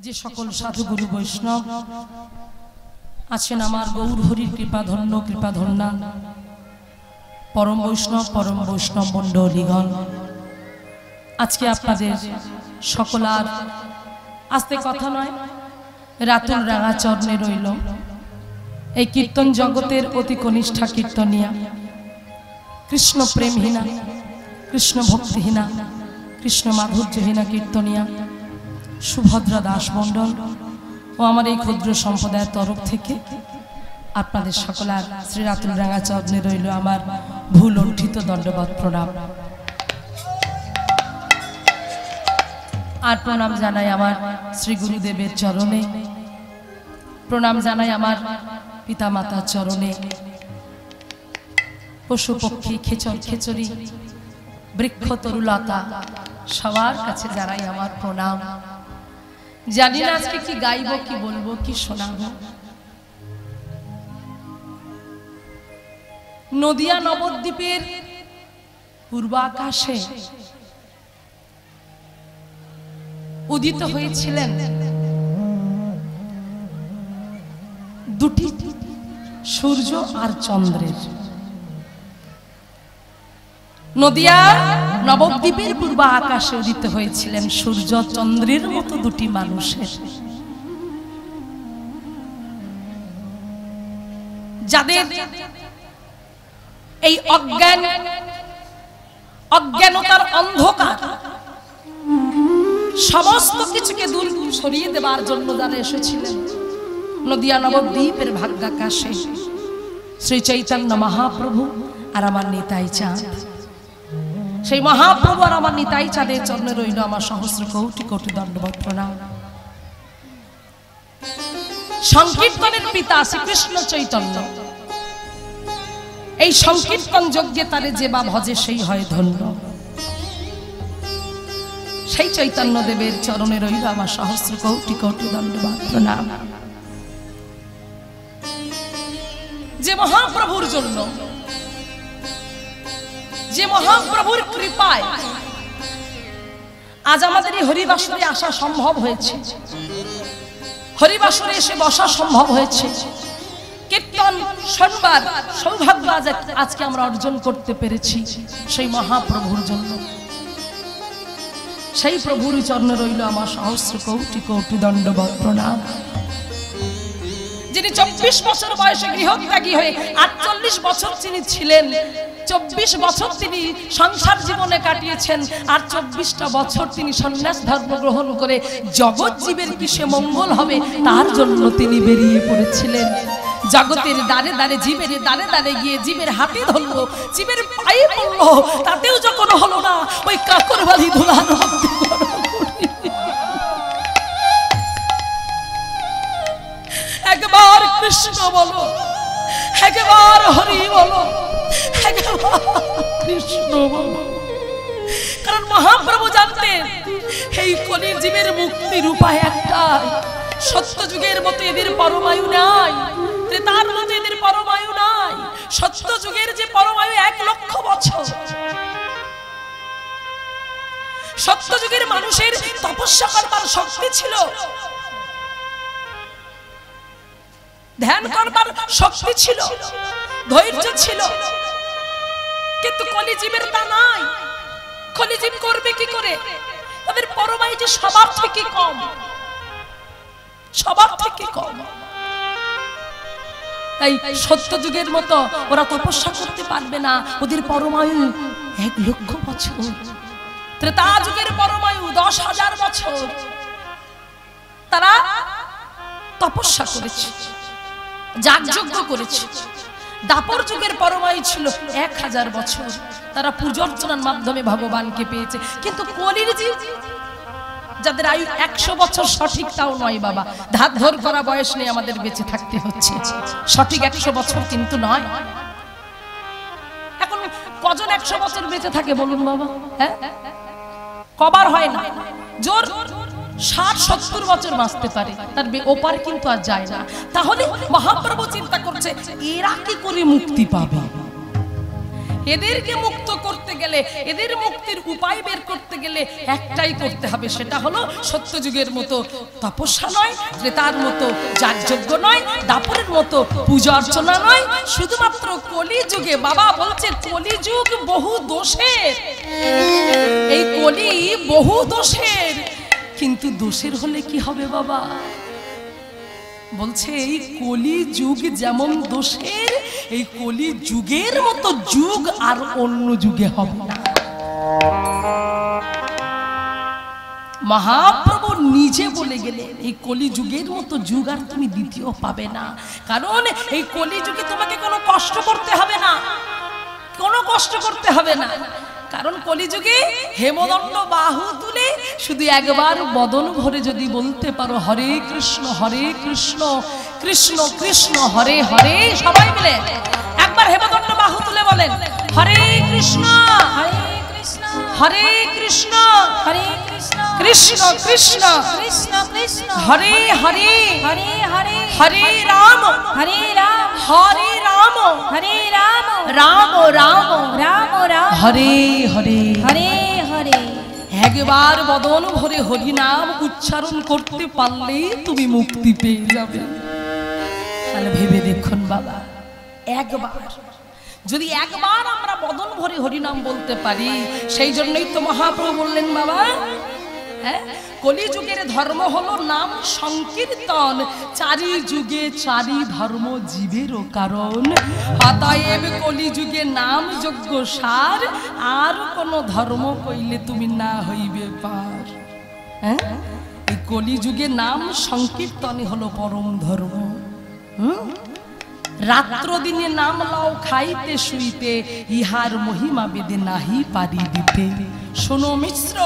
যে সকল সাধু গুরু বৈষ্ণব আছেন আমার গৌর হরির কৃপাধন্যা পরম বৈষ্ণব মণ্ডলীগণ, আজকে আপনাদের সকলার আস্তে কথা নয়, রাতুল রাঙা চরণে রইল এই কীর্তন জগতের অতি কনিষ্ঠা কীর্তনিয়া, কৃষ্ণ প্রেমহীনা, কৃষ্ণ ভক্তিহীনা, কৃষ্ণ মাধুর্যহীনা কীর্তনিয়া সুভদ্রা দাস মণ্ডল ও আমার এই ক্ষুদ্র সম্প্রদায়ের তরফ থেকে আপনাদের সকলার শ্রী রাতুল রাঙা চরণে রইল আমার ভুল লুণ্ঠিত দণ্ডবৎ প্রণাম। আর প্রণাম জানাই আমার শ্রী গুরুদেবের চরণে, প্রণাম জানাই আমার পিতা মাতার চরণে, পশু পক্ষী খেচর খেচরি বৃক্ষ তরুলতা সবার কাছে জানাই আমার প্রণাম। জানি না আজকে কি গাইব, কি বলবো, কি শোনাবো। নদিয়া নবদ্বীপের পূর্বাকাশে উদিত হয়েছিলেন দুটি সূর্য আর চন্দ্রের। নদিয়া নবদ্বীপের পূর্ব আকাশে উদিত হয়েছিলেন সূর্য চন্দ্রের মতো দুটি মানুষের, যাদের এই অজ্ঞানতার অন্ধকার সমস্ত কিছুকে দূর সরিয়ে দেবার জন্য যারা এসেছিলেন নদিয়া নবদ্বীপের ভাগ্যাকাশে শ্রী চৈতন্য মহাপ্রভু আর আমার নিতাই চাঁদ। সেই মহাপ্রভু আর আমার নিতাই চাঁদের চরণে রইল আমার সহস্র কোটি কোটি দণ্ডবৎ প্রণাম। সংকীর্তনের পিতা শ্রীকৃষ্ণ চৈতন্য, এই সংকীর্তন যজ্ঞে তারে যে বা ভজে সেই হয় ধন্য। সেই চৈতন্য দেবের চরণে রইল আমার সহস্র কোটি কোটি দণ্ডবৎ প্রণাম। যে মহাপ্রভুর জন্য, যে মহাপ্রভুর কৃপায় আজ আমাদের এই হরিবাসরে আসা সম্ভব হয়েছে, হরিবাসরে এসে বসা সম্ভব হয়েছে, কীর্তন শোনবার সৌভাগ্য আজকে আমরা অর্জন করতে পেরেছি সেই মহাপ্রভুর জন্য। সেই প্রভুর চরণে রইল আমার সহস্র কোটি কোটি দণ্ডবৎ প্রণাম। যিনি 24 বছর বয়সে গৃহত্যাগী হয়ে 48 বছর তিনি ছিলেন, 24 বছর তিনি সংসার জীবনে কাটিয়েছেন, আর 24টা বছর তিনি সন্ন্যাস ধর্ম গ্রহণ করে জগৎ জীবের কিসে মঙ্গল হবে তার জন্য তিনি বেরিয়ে পড়েছিলেন। জগতের দ্বারে দ্বারে জীবের দ্বারে দ্বারে গিয়ে জীবের হাতে ধরলো, জীবের পায়ে পড়লো, তাতেও যখন হলো না ওই কাকর বাড়ি ধুলানো একবার কৃষ্ণ বলো, একবার হরি বলো, একবার কৃষ্ণ বলো। কারণ মহাপ্রভু জানতেন এই কলির জীবের মুক্তির উপায় একটাই। সত্য যুগের মতো এদের পরমায়ু নাই, ত্রেতার মতো এদের পরমায়ু নাই। সত্য যুগের যে পরমায়ু 1 লক্ষ বছর। সত্য যুগের মানুষের তপস্যা করবার শক্তি ছিল, ধ্যান করবার শক্তি ছিল, ধৈর্য ছিল, কিন্তু কলিজীবের তা নাই। কলিজীব করবে কি করে? তাদের পরমায়ু যে সবার থেকে কম, সবার থেকে কম। তাই সত্য যুগের মতো ওরা তপস্যা করতে পারবে না, ওদের পরমায়ু 1 লক্ষ বছর। ত্রেতা যুগের পরমায়ু 10,000 বছর। তারা তপস্যা করেছে, যাগযজ্ঞ করেছে। দাপর যুগের পরমায়ু ছিল 1000 বছর। তারা পূজার্চনার মাধ্যমে ভগবানকে পেয়েছে। কিন্তু কলির জীব যাদের আয়ু 100 বছর সঠিক তাও নয় বাবা, ধার ধর করা বয়স নেই, আমাদের বেঁচে থাকতে হচ্ছে। সঠিক 100 বছর কিন্তু নয়। এখন কজন 100 বছর বেঁচে থাকে বলুন বাবা? হ্যাঁ, কবার হয় না। জোর 60-70 বছর বাঁচতে পারে, তার ওপার কিন্তু আর যায় না। তাহলে মহাপ্রভু চিন্তা করছে এরা কি করে মুক্তি পাবে, এদেরকে মুক্ত করতে গেলে, এদের মুক্তির উপায় বের করতে গেলে একটাই করতে হবে, সেটা হলো সত্যযুগের মতো তপস্যা নয়, ত্রেতার মতো যাগযজ্ঞ নয়, দাপরের মতো পূজা অর্চনা নয়, শুধুমাত্র কলিযুগে। বাবা বলছে কলিযুগ বহু দোষের, এই কলি বহু দোষের, কিন্তু দোষের হলে কি হবে বাবা? বলছে এই কলি যুগ যেমন দোষের, এই কলি যুগের মতো যুগ আর অন্য যুগে হবে না। মহাপ্রভু নিজে বলে গেলেন এই কলি যুগের মতো যুগ আর তুমি দ্বিতীয় পাবে না। কারণ এই কলি যুগে তোমাকে কোনো কষ্ট করতে হবে না, কোনো কষ্ট করতে হবে না। কারণ কলিযুগে হেমদণ্ড বাহু তুলে শুধু একবার বদন ভরে যদি বলতে পারো হরে কৃষ্ণ কৃষ্ণ কৃষ্ণ হরে হরে, সবাই মিলে একবার হেমদণ্ড বাহু তুলে বলেন হরে কৃষ্ণ হরে কৃষ্ণ কৃষ্ণ কৃষ্ণ হরে হরে হরে রাম হরে রাম রাম রাম হরে হরে হরে হরে। একবার বদন ভরে হরি নাম উচ্চারণ করতে পারলে তুমি মুক্তি পেয়ে যাবে। তাহলে ভেবে দেখুন বাবা, একবার যদি একবার আমরা বদন ভরে হরি নাম বলতে পারি, সেই জন্যই তো মহাপ্রভু বললেন বাবা, কলিযুগের ধর্ম হলো নাম সংকীর্তন, চারি যুগে চারি ধর্ম জীবেরও কারণ। অতএব কলিযুগে নাম যজ্ঞ সার, আর কোন ধর্ম কইলে তুমি না হইবে পার। এই কলিযুগে নাম সংকীর্তনই হলো পরম ধর্ম। রাত্র দিনে নাম লাও খাইতে শুইতে, ইহার মহিমা বেদে নাহি পারি দিতে। শোনো মিশ্র,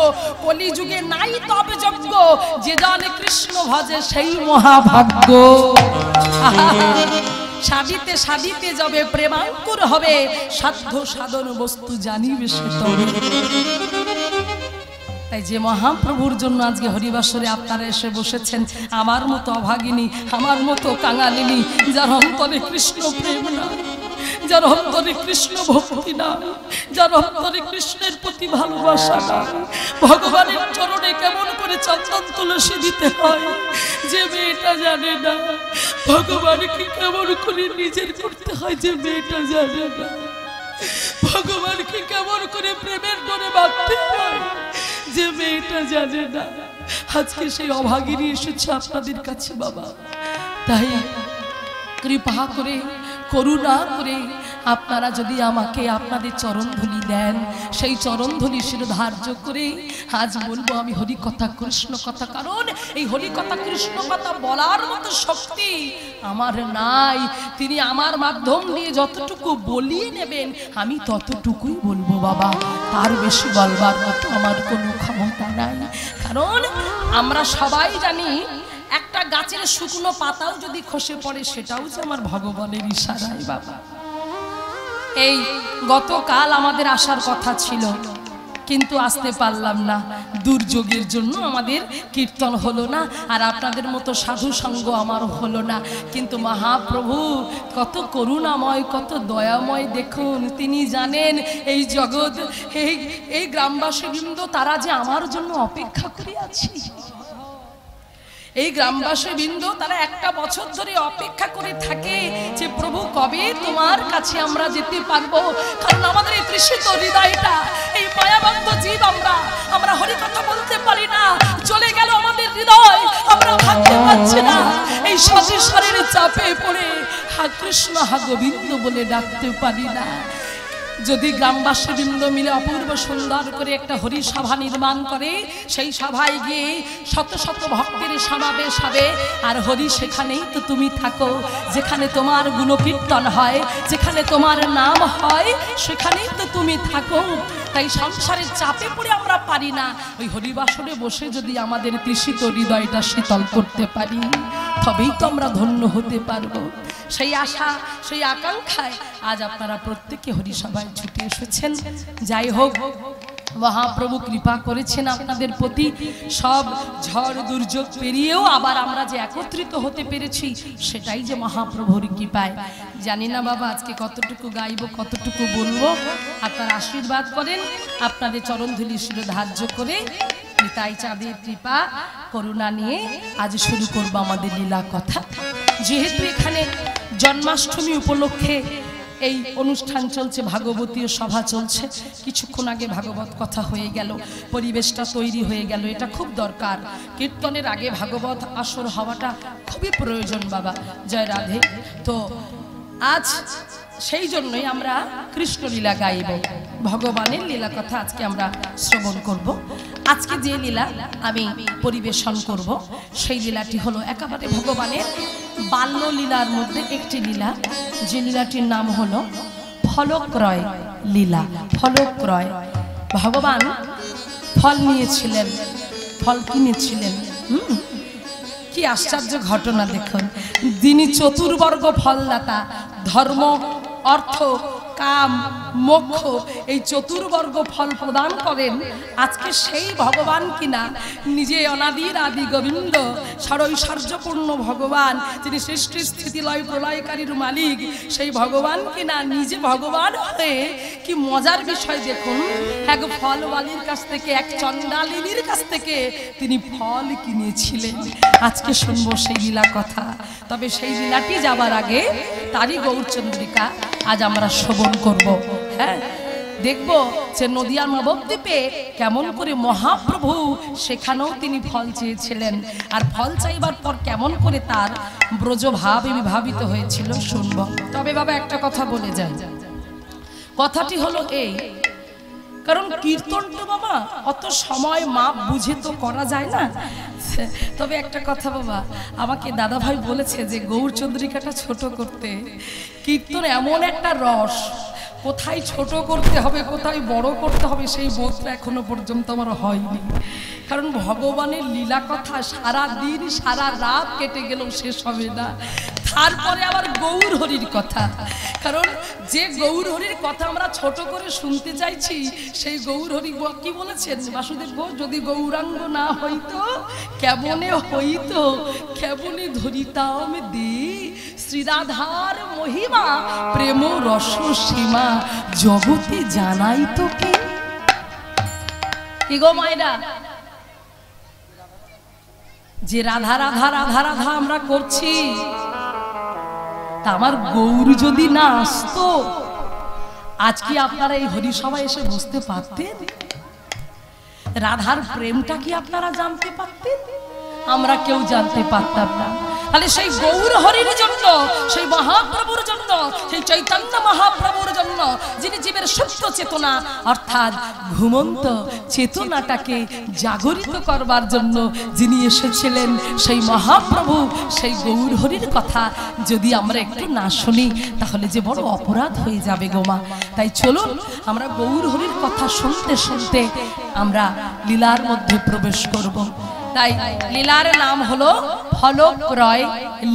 কলিযুগে নাই তবে যজ্ঞ, যে জানে কৃষ্ণ ভজে সেই মহাভাগ্য। সাধিতে সাধিতে যাবে প্রেমাঙ্কুর হবে, সাধ্য সাধন বস্তু জানিবে সে তবে। তাই যে মহাপ্রভুর জন্য আজকে হরিবাসরে আপনারা এসে বসেছেন, আমার মতো অভাগিনী, আমার মতো কাঙালিনী, যার অন্তরে কৃষ্ণ প্রেম না, যার অন্তরে কৃষ্ণ ভক্তি না, যার অন্তরে কৃষ্ণের প্রতি ভালোবাসা না, ভগবানের চরণে কেমন করে চন্দন তুলসী দিতে হয় যে মেয়েটা জানে না, ভগবানকে কেমন করে নিজের করতে হয় যে মেয়েটা জানে না, ভগবানকে কেমন করে প্রেমের ডোরে বাঁধতে হয় যে মেয়েটা জানে না, আজকে সেই অভাগিনী এসেছে আপনাদের কাছে বাবা। তাই কৃপা করে, করুণা করে আপনারা যদি আমাকে আপনাদের চরণধুলি দেন, সেই চরণধুলি শিরোধার্য করে আজ বলবো আমি হরি কথা কৃষ্ণ কথা। কারণ এই হরি কথা কৃষ্ণ কথা বলার মতো শক্তি আমার নাই। তিনি আমার মাধ্যম দিয়ে যতটুকু বলিয়ে নেবেন আমি ততটুকুই বলবো বাবা, তার বেশি বলবার মতো আমার কোনো ক্ষমতা নাই। কারণ আমরা সবাই জানি একটা গাছের শুকনো পাতাও যদি খসে পড়ে সেটাও যে আমার ভগবানের ইশারায় বাবা। এই গতকাল আমাদের আসার কথা ছিল কিন্তু আসতে পারলাম না, দুর্যোগের জন্য আমাদের কীর্তন হলো না, আর আপনাদের মতো সাধু সঙ্গ আমারও হলো না। কিন্তু মহাপ্রভু কত করুণাময়, কত দয়াময়, দেখুন তিনি জানেন এই জগৎ, এই গ্রামবাসীবৃন্দ তারা যে আমার জন্য অপেক্ষা করে আছে। এই গ্রামবাসীবৃন্দ তারা একটা বছর ধরে অপেক্ষা করে থাকে যে প্রভু কবে তোমার কাছে আমরা যেতে পারবো। কারণ আমাদের এই তৃষিত হৃদয়টা, এই মায়াবদ্ধ জীব, আমরা হরি কথা বলতে পারি না, চলে গেল আমাদের হৃদয়, আমরা ভাবতে পারছি না। এই সশরীরের চাপে পড়ে হা কৃষ্ণ হা গোবিন্দ বলে ডাকতে পারি না। যদি গ্রামবাসীবৃন্দ মিলে অপূর্ব সুন্দর করে একটা হরি সভা নির্মাণ করে, সেই সভায় গিয়ে শত শত ভক্তের সমাবেশ হবে, আর হরি সেখানেই তো তুমি থাকো, যেখানে তোমার গুণকীর্তন হয়, যেখানে তোমার নাম হয়, সেখানেই তো তুমি থাকো। তাই সংসারের চাপে পড়ে আমরা পারি না, ওই হরিবাসরে বসে যদি আমাদের তৃষিত হৃদয়টা শীতল করতে পারি, তবেই তো আমরা ধন্য হতে পারবো। সেই আশা, সেই আকাঙ্ক্ষায় আজ আপনারা প্রত্যেকে হরিসভায় ছুটে এসেছেন। যাই হোক, মহাপ্রভু কৃপা করেছেন আপনাদের প্রতি। সব ঝড় দুর্যোগ পেরিয়েও আবার আমরা যে একত্রিত হতে পেরেছি সেটাই যে মহাপ্রভুর কৃপায়। জানি না বাবা আজকে কতটুকু গাইব, কতটুকু বলবো, আপনারা আশীর্বাদ করেন। আপনাদের চরণধুলি শিরোধার্য করে নিতাই চাঁদের কৃপা করুণা নিয়ে আজ শুরু করব আমাদের লীলা কথা। যেহেতু এখানে জন্মাষ্টমী উপলক্ষে এই অনুষ্ঠান চলছে, ভাগবতীয় সভা চলছে, কিছুক্ষণ আগে ভাগবত কথা হয়ে গেল, পরিবেশটা তৈরি হয়ে গেল, এটা খুব দরকার। কীর্তনের আগে ভাগবত আসর হওয়াটা খুবই প্রয়োজন বাবা। জয় রাধে। তো আজ সেই জন্যই আমরা কৃষ্ণলীলা গাইব, ভগবানের লীলা কথা আজকে আমরা শ্রবণ করব। আজকে যে লীলা আমি পরিবেশন করব সেই লীলাটি হলো একেবারে ভগবানের বাল্য লীলার মধ্যে একটি লীলা, যে লীলাটির নাম হলো ফলক্রয় লীলা। ফলক্রয়, ভগবান ফল নিয়েছিলেন, ফল কিনেছিলেন। কি আশ্চর্য ঘটনা দেখুন, যিনি চতুর্বর্গ ফলদাতা, ধর্ম অর্থ কাম মোক্ষ এই চতুর্বর্গ ফল প্রদান করেন, আজকে সেই ভগবান কিনা নিজে অনাদির আদি গোবিন্দ সরৈশ্বর্যপূর্ণ ভগবান, যিনি সৃষ্টি স্থিতি লয় প্রলয়কারীর মালিক, সেই ভগবান কিনা নিজে ভগবান হয়ে কি মজার বিষয় দেখুন, এক ফলওয়ালির কাছ থেকে, এক চণ্ডালিনীর কাছ থেকে তিনি ফল কিনেছিলেন। আজকে শুনবো সেই লীলা কথা। তবে সেই লীলাটি যাবার আগে তারই গৌরচন্দ্রিকা আজ আমরা শ্রবণ করব। হ্যাঁ, দেখব যে নদিয়ার নবদ্বীপে কেমন করে মহাপ্রভু সেখানেও তিনি ফল চেয়েছিলেন, আর ফল চাইবার পর কেমন করে তার ব্রজভাব বিভাবিত হয়েছিল শুনব। তবে বাবা একটা কথা বলে যাই, কথাটি হলো এই, কারণ কীর্তনটা বাবা অত সময় মাপ বুঝে তো করা যায় না। তবে একটা কথা বাবা, আমাকে দাদা ভাই বলেছে যে গৌরচন্দ্রিকাটা ছোট করতে। কীর্তন এমন একটা রস, কোথায় ছোট করতে হবে কোথায় বড় করতে হবে সেই বোধটা এখনো পর্যন্ত আমার হয়নি। কারণ ভগবানের লীলা কথা সারা দিন সারা রাত কেটে গেলেও শেষ হবে না। তারপরে আবার গৌর হরির কথা, কারণ যে গৌর হরির কথা আমরা ছোট করে শুনতে চাইছি সেই গৌর হরি কি বলেছেন বাসুদেব গো, যদি গৌরাঙ্গ না হইতো কেমনে হইতো, কেমনে ধরিতাম দে শ্রীরাধার মহিমা, প্রেম রস সীমা জগতে জানাই তো কে। কি গো মায়েরা, যে রাধা রাধা রাধা রাধা আমরা করছি, তা আমার গৌর যদি না আসতো আজ কি আপনারা এই হরিসভায় এসে বসতে পারতেন? রাধার প্রেমটা কি আপনারা জানতে পারতেন? আমরা কেউ জানতে পারতাম না। তাহলে সেই গৌর হরির জন্য, সেই মহাপ্রভুর জন্য, সেই চৈতন্য মহাপ্রভুর জন্য, যিনি জীবের সুপ্ত চেতনা অর্থাৎ ঘুমন্ত চেতনাটাকে জাগরিত করবার জন্য যিনি এসেছিলেন, সেই মহাপ্রভু, সেই গৌর হরির কথা যদি আমরা একটু না শুনি তাহলে যে বড় অপরাধ হয়ে যাবে গোমা। তাই চলুন আমরা গৌর হরির কথা শুনতে শুনতে আমরা লীলার মধ্যে প্রবেশ করব। তাই লীলার নাম হলো ফলক্রয়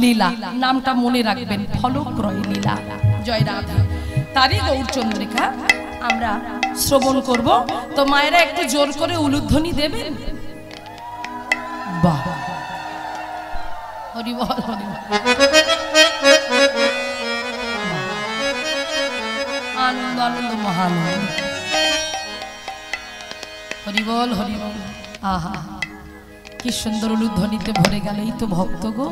লীলা, নামটা মনে রাখবেন, ফলক্রয় লীলা। জয় রাধা। তারই গৌরচন্দ্রিকা আমরা শ্রবণ করব। তো মায়েরা একটু জোর করে উলুধ্বনি দেবেন। বাহ, হরি বল হরি বল, আনন্দ আনন্দ মহানন্দ, হরি বল হরি বল। আহা, কি সুন্দর উলুধ্বনিতে ভরে গেল। এই তো ভক্ত গো,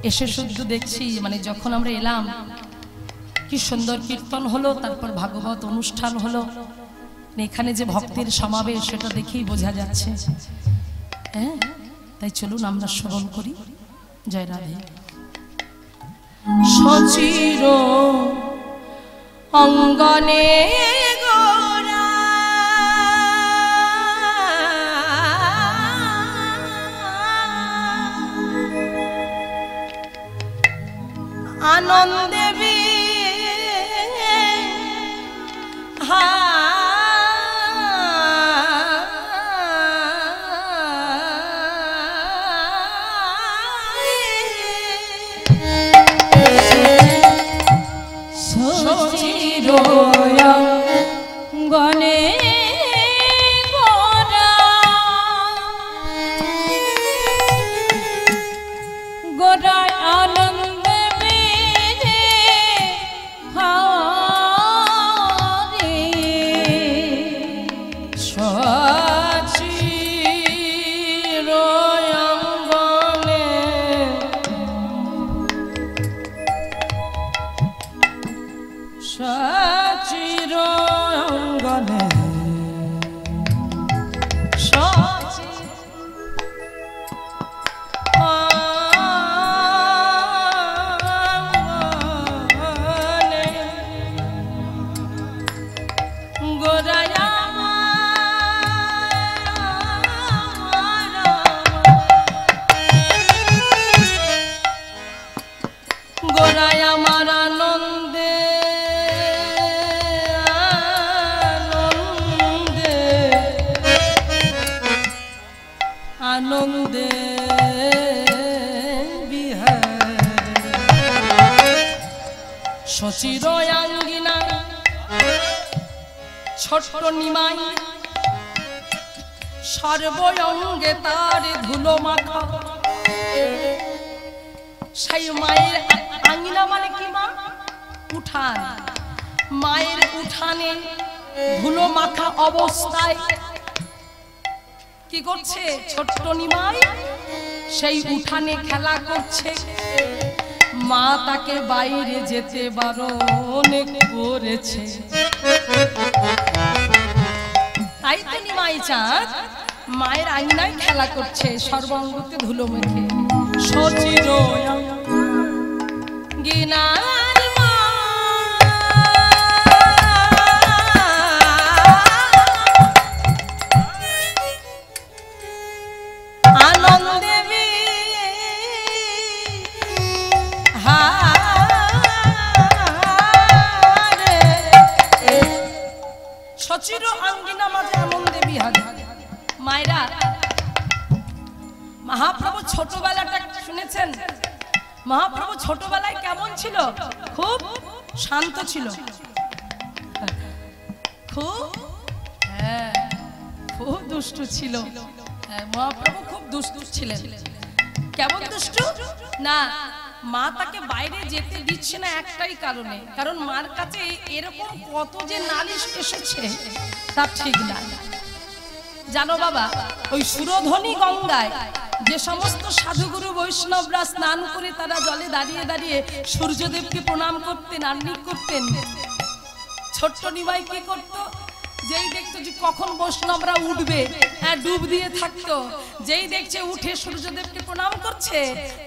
এসে শুদ্ধ দেখছি, মানে যখন আমরা এলাম কি সুন্দর কীর্তন হলো, তারপর ভাগবত অনুষ্ঠান হলো, এখানে যে ভক্তের সমাবেশ সেটা দেখেই বোঝা যাচ্ছে। হ্যাঁ, তাই চলুন আমরা শ্রবণ করি। জয় রাধে। সচির অঙ্গনে আনন্দে গনে শচির আঙ্গিনা ছোট্ট নিমাই সর্বঙ্গে তার ধুলো মাখা। সেই মায়ের আঙ্গিনা মানে কি মা? উঠান। মায়ের উঠানে ধুলো মাখা অবস্থায় কি করছে ছোট্ট নিমাই? সেই উঠানে খেলা করছে। মা তাকে বাইরে যেতে বারণ করেছে। তাই তো নিমাই চাঁদ মায়ের আঙিনায় খেলা করছে সর্বাঙ্গকে ধুলো মেখে। শচির আঙ্গিনা শচির আঙ্গিনা মাঝে আনন্দে বিহার। মায়েরা মহাপ্রভু ছোটবেলাটা শুনেছেন? মহাপ্রভু ছোটবেলায় কেমন ছিল? খুব শান্ত ছিল, খুব দুষ্টু ছিল। মহাপ্রভু খুব দুষ্টু ছিলেন। কেমন দুষ্টু না, মা তাকে বাইরে যেতে দিচ্ছে না একটাই কারণে, কারণ মার কাছে এরকম কত যে নালিশ এসেছে তা ঠিক না। জানো বাবা, ওই সুরধনী গঙ্গায় যে সমস্ত সাধুগুরু বৈষ্ণবরা স্নান করে তারা জলে দাঁড়িয়ে দাঁড়িয়ে সূর্যদেবকে প্রণাম করতেন, আহ্নিক করতেন, ছোট্ট নিমাই কি করতো? যেই দেখতো যে কখন বৈষ্ণবরা উঠবে, ডুব দিয়ে থাকতো। যেই দেখছে উঠে সূর্যদেবকে প্রণাম করছে,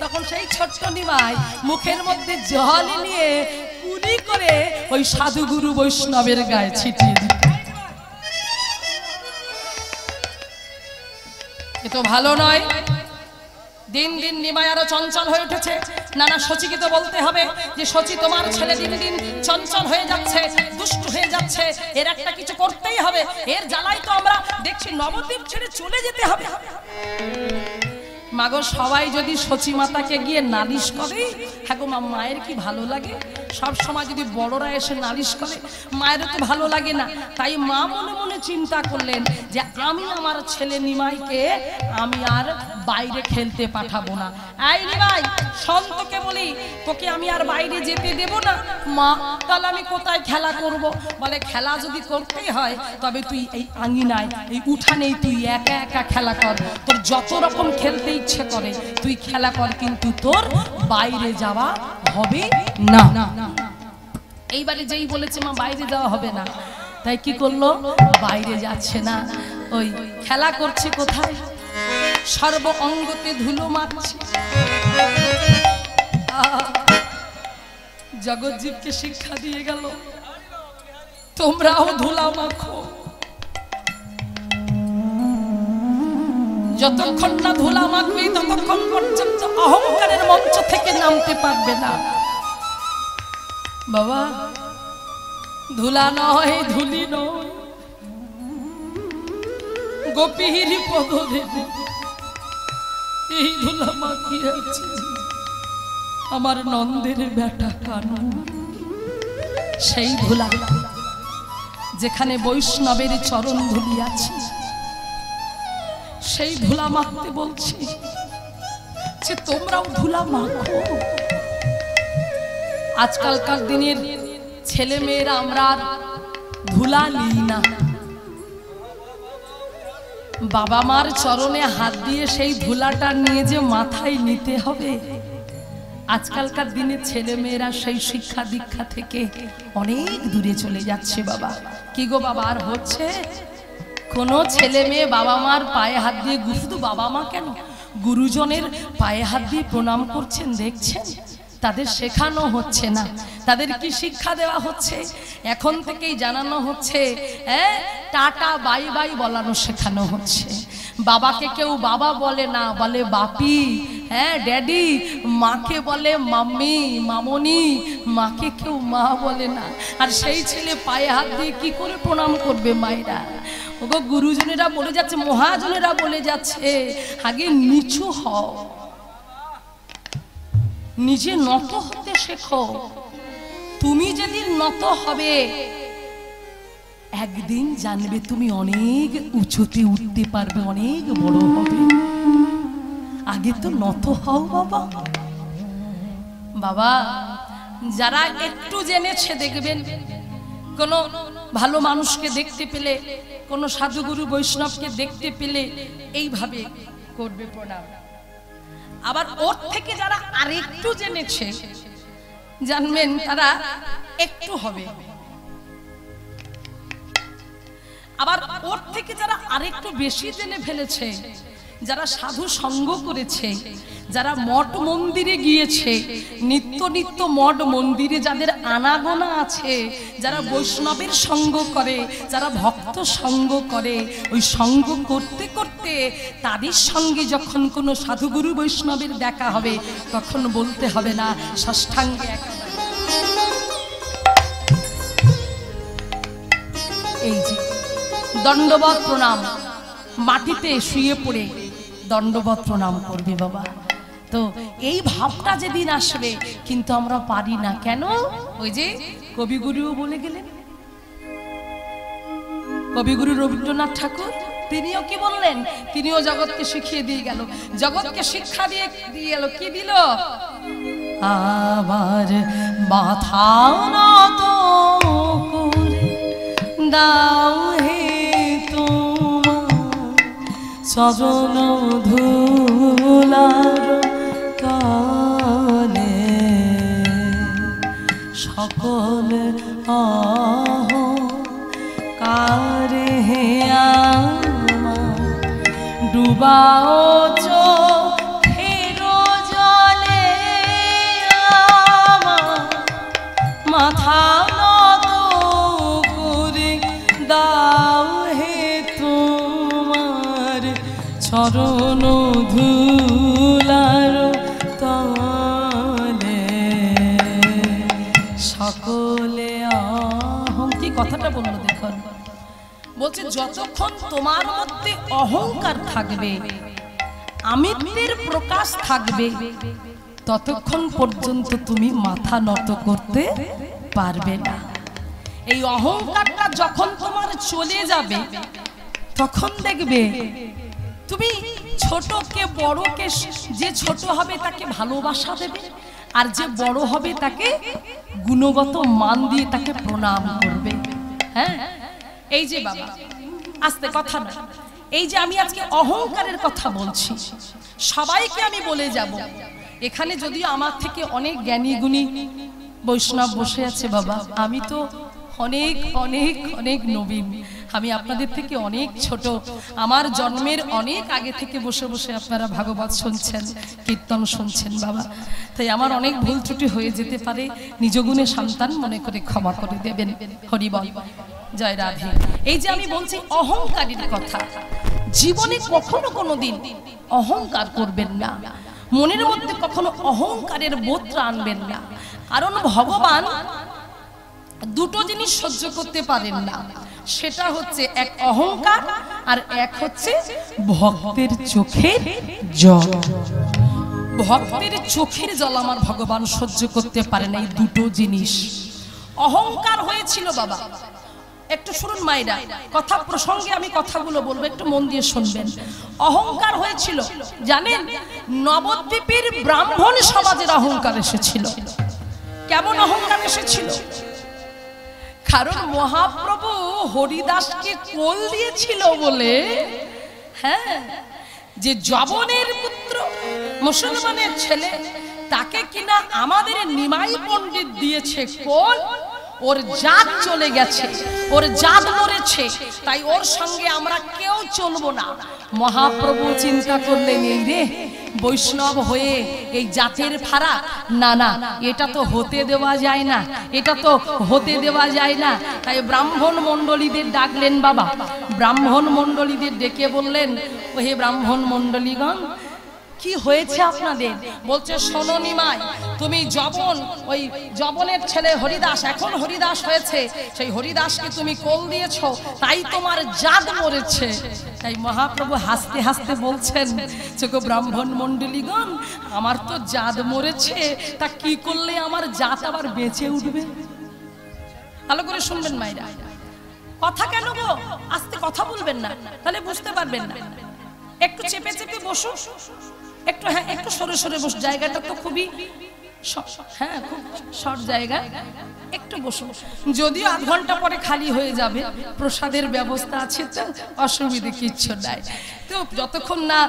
তখন সেই ছোট্ট নিমাই মুখের মধ্যে জল নিয়ে পুরি করে ওই সাধুগুরু বৈষ্ণবের গায়ে ছিটিয়ে দিত। এ তো ভালো নয়। দিন দিন নিমাই আরো চঞ্চল হয়ে উঠেছে। নানা শচীকে তো বলতে হবে যে শচী তোমার ছেলে দিন দিন চঞ্চল হয়ে যাচ্ছে, দুষ্টু হয়ে যাচ্ছে, এর একটা কিছু করতেই হবে। এর জ্বালায় তো আমরা দেখছি নবদ্বীপ ছেড়ে চলে যেতে হবে। মাগো সবাই যদি শচী মাতাকে গিয়ে নালিশ করে, হ্যাঁ গো মা, মায়ের কি ভালো লাগে? সব সময় যদি বড়রা এসে নালিশ করে মায়ের তো ভালো লাগে না। তাই মা মনে মনে চিন্তা করলেন যে আমি আমার ছেলে নিমাইকে আমি আর বাইরে খেলতে পাঠাবো না। এই নিমাই, সন্তকে বলি তোকে আমি আর বাইরে যেতে দেব না। মা, তাহলে আমি কোথায় খেলা করব? বলে খেলা যদি করতেই হয় তবে তুই এই আঙিনায়, এই উঠানেই তুই একা একা খেলা কর। তোর যত রকম খেলতে ইচ্ছে করে তুই খেলা কর, কিন্তু তোর বাইরে যাওয়া হবে না। এইবারে যেই বলেছে মা বাইরে যাওয়া হবে না, তাই কি করলো? বাইরে যাচ্ছে না, ওই খেলা করছে কোথায়? সর্ব অঙ্গতে ধুলো মাখছে। জগৎজীবকে শিক্ষা দিয়ে গেল, তোমরাও ধুলা মাখো। যতক্ষণ না ধুলা মাখবে ততক্ষণ পর্যন্ত অহংকারের মঞ্চ থেকে নামতে পারবে না। বাবা, ধুলা নয়, ধুলি নয়, গোপীর পদদেবে এই ধুলা মাখিয়াছে আমার নন্দের বেটা কানু। সেই ধুলা যেখানে বৈষ্ণবের চরণ ধুলি আছে, সেই ধুলা মাখতে বলছি যে তোমরাও ধুলা মাখো। আজকালকার দিনের ছেলে মেয়েরা আমরা ধুলা নিই না। বাবা মার চরণে হাত দিয়ে সেই ধুলাটা নিয়ে যে মাথায় নিতে হবে, আজকালকার দিনের ছেলে মেয়েরা সেই শিক্ষা দীক্ষা থেকে অনেক দূরে চলে যাচ্ছে। বাবা, কি গো বাবা, আর হচ্ছে? কোন ছেলে মেয়ে বাবা মার পায়ে হাত দিয়ে, শুধু বাবা মা কেন, গুরুজনের পায়ে হাত দিয়ে প্রণাম করছেন দেখছেন? তাদের শেখানো হচ্ছে না। তাদের কি শিক্ষা দেওয়া হচ্ছে? এখন থেকেই জানানো হচ্ছে, টাটা বাই বাই বলানো শেখানো হচ্ছে। বাবাকে কেউ বাবা বলে না, বলে বাপি, ড্যাডি। মাকে বলে মাম্মি, মামনি। মাকে কেউ মা বলে না। আর সেই ছেলে পায়ে হাত দিয়ে কি করে প্রণাম করবে? মায়েরা, ওগো গুরুজনেরা বলে যাচ্ছে, মহাজনেরা বলে যাচ্ছে, আগে নিচু হও, নিজে নত হতে শেখো, তুমি যেদিন নত হবে একদিন জানবে তুমি অনেক উঁচুতে উঠতে পারবে, অনেক বড় হবে। আগে তো নত হও বাবা। বাবা যারা একটু জেনেছে দেখবেন কোন ভালো মানুষকে দেখতে পেলে, কোন সাধুগুরু বৈষ্ণবকে দেখতে পেলে এইভাবে করবে প্রণাম। আবার ওর থেকে যারা আরেকটু জেনেছে জানবেন তারা একটু হবে। আবার ওর থেকে যারা আরেকটু বেশি জেনে ফেলেছে, যারা সাধু সঙ্গ করেছে, যারা মঠ মন্দিরে গিয়েছে, নিত্য নিত্য মঠ মন্দিরে যাদের আনাগোনা আছে, যারা বৈষ্ণবের সঙ্গ করে, যারা ভক্ত সঙ্গ করে, ওই সঙ্গ করতে করতে তাদের সঙ্গে যখন কোনো সাধুগুরু বৈষ্ণবের দেখা হবে তখন বলতে হবে না ষষ্ঠাঙ্গে এই যে দণ্ডবত প্রণাম, মাটিতে শুয়ে পড়ে দণ্ডবত প্রণাম করবে বাবা। তো এই ভাবটা যেদিন আসবে, কিন্তু আমরা পারি না কেন? ওই যে কবিগুরুও বলে গেলেন, কবিগুরু রবীন্দ্রনাথ ঠাকুর তিনিও কি বললেন? তিনিও জগৎকে শিখিয়ে দিয়ে গেল, জগৎকে শিক্ষা দিয়ে গেল। কি দিল? আবার মাথা নত করে দাও হে তোমার চরণ ধুলার তলে, সকল অহংকারে হে আমার ডুবাও চোখের জলে, আমার মাথা নত করে দাও হে তোমার চরণ ধুলার তলে, সকলে অহং। কি কথাটা বললো দেখুন, বলছে যতক্ষণ তোমার মধ্যে অহংকার থাকবে, আমিত্বের প্রকাশ থাকবে, ততক্ষণ পর্যন্ত তুমি মাথা নত করতে পারবে না। এই অহংকারটা যখন তোমার চলে যাবে তখন দেখবে তুমি ছোটকে বড়কে, যে ছোট হবে তাকে ভালোবাসা দেবে, আর যে বড় হবে তাকে গুণগত মান দিয়ে তাকে প্রণাম করবে। হ্যাঁ, এই যে বাবা আস্তে কথা না, এই যে আমি আজকে অহংকারের কথা বলছি, সবাইকে আমি বলে যাব, এখানে যদিও আমার থেকে অনেক জ্ঞানী গুণী বৈষ্ণব বসে আছে বাবা, আমি তো অনেক অনেক অনেক নবীন, আমি আপনাদের থেকে অনেক ছোট, আমার জন্মের অনেক আগে থেকে বসে বসে আপনারা ভাগবত শুনছেন, কীর্তন শুনছেন বাবা। তাই আমার অনেক ভুল ত্রুটি হয়ে যেতে পারে, নিজ গুণে সন্তান মনে করে ক্ষমা করে দেবেন। হরি বল, জয় রাধে। এই যে আমি বলছি অহংকারের কথা, জীবনে কখনো কোনোদিন অহংকার করবেন না, মনের মধ্যে কখনো অহংকারের বোধটা আনবেন না। কারণ ভগবান দুটো জিনিস সহ্য করতে পারেন না, সেটা হচ্ছে এক অহংকার, আর এক হচ্ছে ভক্তের চোখের জল। ভক্তের চোখের জল আমার ভগবান সহ্য করতে পারেন, এই দুটো জিনিস। অহংকার হয়েছিল বাবা, একটু শুনুন মায়েরা, কথা প্রসঙ্গে আমি কথাগুলো বলবো, একটু মন দিয়ে শুনবেন। অহংকার হয়েছিল জানেন, নবদ্বীপের ব্রাহ্মণ সমাজের অহংকার এসেছিল। কেমন অহংকার এসেছিল? কারণ মহাপ্রভু হরিদাসকে কোল দিয়েছিল বলে, হ্যাঁ, যে যবনের পুত্র মুসলমানের ছেলে, তাকে কিনা আমাদের নিমাই পণ্ডিত দিয়েছে কোল, ওর জাত চলে গেছে, ওর জাত মরেছে, তাই ওর সঙ্গে আমরা কেউ চলবো না। মহাপ্রভু চিন্তা করলেন, এই রে বৈষ্ণব হয়ে এই জাতের ফারাক, না না, এটা তো হতে দেওয়া যায় না, এটা তো হতে দেওয়া যায় না। তাই ব্রাহ্মণ মণ্ডলীদের ডাকলেন বাবা, ব্রাহ্মণ মণ্ডলীদের ডেকে বললেন, ও হে ব্রাহ্মণ মণ্ডলীগণ, কি হয়েছে আপনাদের? বলছে, শোনো নিমাই, তুমি যবন, ওই যবনের ছেলে হরিদাস এখন হরিদাস হয়েছে, সেই হরিদাসকে তুমি কোল দিয়েছো, তাই তোমার জাত মরেছে। তাই মহাপ্রভু হাসতে হাসতে বলছেন যে গো ব্রাহ্মণ মণ্ডলীগণ, আমার তো জাত মরেছে, তা কি করলে আমার জাত আবার বেঁচে উঠবে? ভালো করে শুনবেন মায়েরা, কথা কেন গো আস্তে কথা বলবেন না, তাহলে বুঝতে পারবেন না। একটু চেপে চেপে বসো, একটু হ্যাঁ একটু সরে সরে বসো, জায়গাটা তো খুবই হ্যাঁ খুব শর্ট জায়গা, একটু বসো। যদিও আধ ঘন্টা পরে খালি হয়ে যাবে, প্রসাদের ব্যবস্থা আছে, তো অসুবিধে কিচ্ছু নাই। তো যতক্ষণ না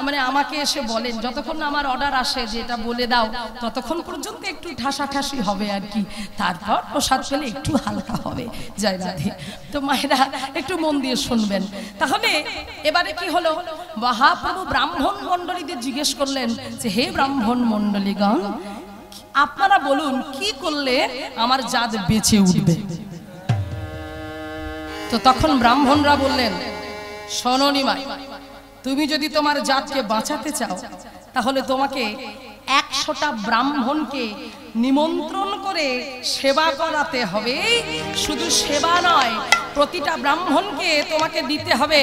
মানে আমাকে এসে বলেন, যতক্ষণ না আমার অর্ডার আসে যে এটা বলে দাও, ততক্ষণ পর্যন্ত একটু ঠাসাঠাসি হবে আর কি, তারপর প্রসাদ পেলে একটু হালকা হবে। জয় রাধে। তো মায়েরা একটু মন দিয়ে শুনবেন। তাহলে এবারে কি হলো, মহাপ্রভু ব্রাহ্মণ মণ্ডলীদের জিজ্ঞেস করলেন যে হে ব্রাহ্মণ মণ্ডলীগণ, আপনারা বলুন কি করলে আমার জাত বেঁচে উঠবে? তো তখন ব্রাহ্মণরা বললেন, শোনো নিমাই, তুমি যদি তোমার জাতকে বাঁচাতে চাও তাহলে তোমাকে 100টা ব্রাহ্মণকে নিমন্ত্রণ করে সেবা করাতে হবে। শুধু সেবা নয়, প্রতিটা ব্রাহ্মণকে তোমাকে দিতে হবে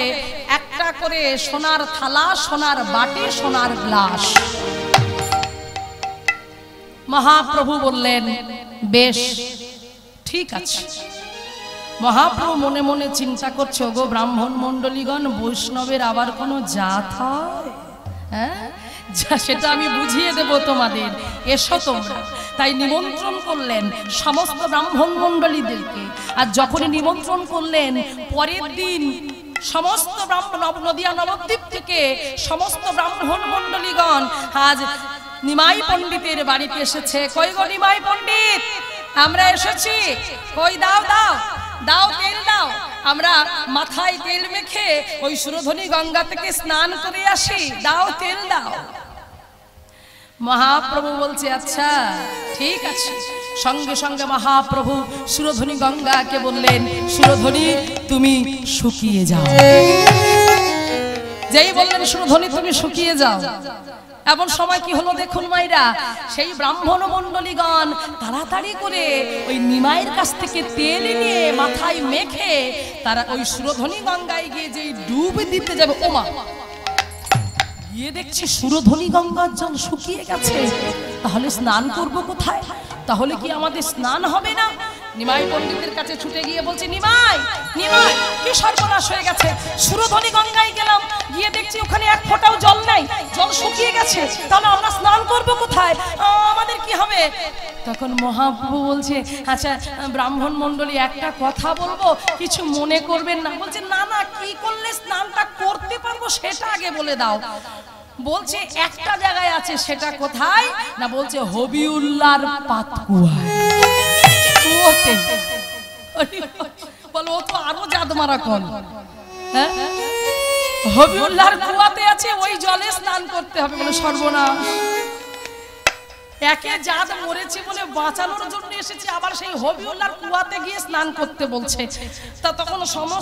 একটা করে সোনার থালা, সোনার বাটি, সোনার গ্লাস। মহাপ্রভু বললেন বেশ ঠিক আছে। মহাপ্রভু মনে মনে চিন্তা করছে, গো ব্রাহ্মণ মণ্ডলীগণ, বৈষ্ণবের আবার কোনো জাত হয়? হ্যাঁ, সেটা আমি বুঝিয়ে দেব তোমাদের, এসো তোমরা। তাই নিমন্ত্রণ করলেন সমস্ত ব্রাহ্মণ মণ্ডলীদেরকে। আর যখনই নিমন্ত্রণ করলেন, পরের দিন সমস্ত ব্রাহ্মণ নদিয়া নবদ্বীপ থেকে সমস্ত ব্রাহ্মণ মণ্ডলীগণ আজ নিমাই পণ্ডিতের বাড়িতে এসেছে। কই গো নিমাই পণ্ডিত, আমরা এসেছি, কই দাও দাও দাও, তেল দাও, আমরা মাথায় তেল মেখে ওই সুরধনী গঙ্গা থেকে স্নান করে আসি, দাও তেল দাও। মহাপ্রভু বলছে আচ্ছা ঠিক আছে। সঙ্গে সঙ্গে মহাপ্রভু সুরধনী গঙ্গাকে বললেন, সুরধনী তুমি শুকিয়ে যাও। যেই বললেন সুরধনী তুমি শুকিয়ে যাও, এমন সময় কি হলো দেখুন মাইরা, সেই ব্রাহ্মণ মণ্ডলীগণ তাড়াতাড়ি করে ওই নিমাইয়ের কাছ থেকে তেল নিয়ে মাথায় মেখে তারা ওই সুরধনী গঙ্গায় গিয়ে যে ডুব দিতে যাবে, ওমা গিয়ে দেখছি সুরধনী গঙ্গার জল শুকিয়ে গেছে, তাহলে স্নান করব কোথায়? তাহলে কি আমাদের স্নান হবে না? নিমাই পণ্ডিতের কাছে ছুটে গিয়ে বলছে, নিমাই নিমাই কি সর্বনাশ হয়ে গেছে, সুরধনী গঙ্গায় গেলাম, গিয়ে দেখছি ওখানে এক ফোঁটাও জল নাই, জল শুকিয়ে গেছে, তাহলে আমরা স্নান করব কোথায়, আমাদের কি হবে? তখন মহাপ্রভু বলছে, আচ্ছা ব্রাহ্মণ মণ্ডলী একটা কথা বলবো, কিছু মনে করবেন না। বলছে না না, কি করলে স্নানটা করতে পারবো সেটা আগে বলে দাও। বলছে একটা জায়গায় আছে, সেটা কোথায় না? বলছে হবিউল্লাহর পাতকুয়ায়। বলো ও তো আরো জাত মারা কল। হ্যাঁ, হবিউল্লাহর কুয়াতে আছে, ওই জলে স্নান করতে হবে। বলে সর্বনাশ, একে জাত মরেছে বলে বাঁচানোর জন্য এসেছে, আবার সেই হবিউল্লাহর কুয়াতে গিয়ে স্নান করতে বলছে। তা তখন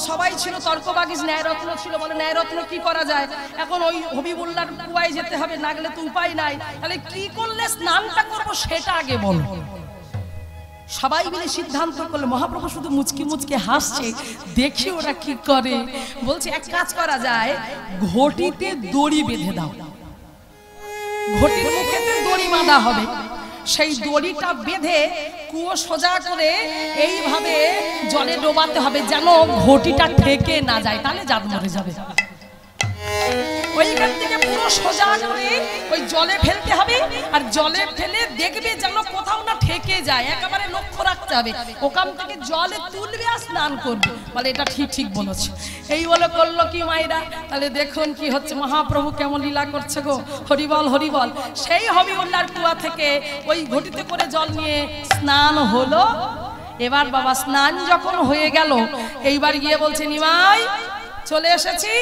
সবাই ছিল, তর্কবাগিস ন্যায়রত্ন ছিল, বলে ন্যায়রত্ন কি করা যায়, এখন ওই হবিউল্লাহর কুয়ায় যেতে হবে, না গেলে তো উপায় নাই, তাহলে কি করলে স্নানটা করবো সেটা আগে বলো। সবাই মিলে সিদ্ধান্ত করলো। মহাপ্রভু শুধু মুচকি মুচকি হাসছে, দেখি ওরা কি করে। বলছে এক কাজ করা যায়, ঘটিতে দড়ি বেঁধে দাও, ঘটির মুখেতে দড়ি বাঁধা হবে, সেই দড়িটা বেঁধে কুয়ো সোজা করে এইভাবে জলে ডোবাতে হবে, যেন ঘটিটা ঠেকে না যায়, তাহলে জাত মরে যাবে। ওইখান থেকে পুরো সোজা করে ওই জলে ফেলতে হবে, আর জলে ফেলে দেখবে যেন কোথাও না ঠেকে যায়, একেবারে লক্ষ্য রাখতে হবে। ওখান থেকে জলে তুলবে আর স্নান করবে। বলে এটা ঠিক বলেছে। এই বলে করলো কি মায়েরা, তাহলে দেখুন কি হচ্ছে, মহাপ্রভু কেমন লীলা করছে গো, হরিবল হরিবল। সেই হবিউল্লাহর কুয়া থেকে ওই ঘটিতে করে জল নিয়ে স্নান হলো। এবার বাবা স্নান যখন হয়ে গেল, এইবার গিয়ে বলছে, নিমাই চলে এসেছি,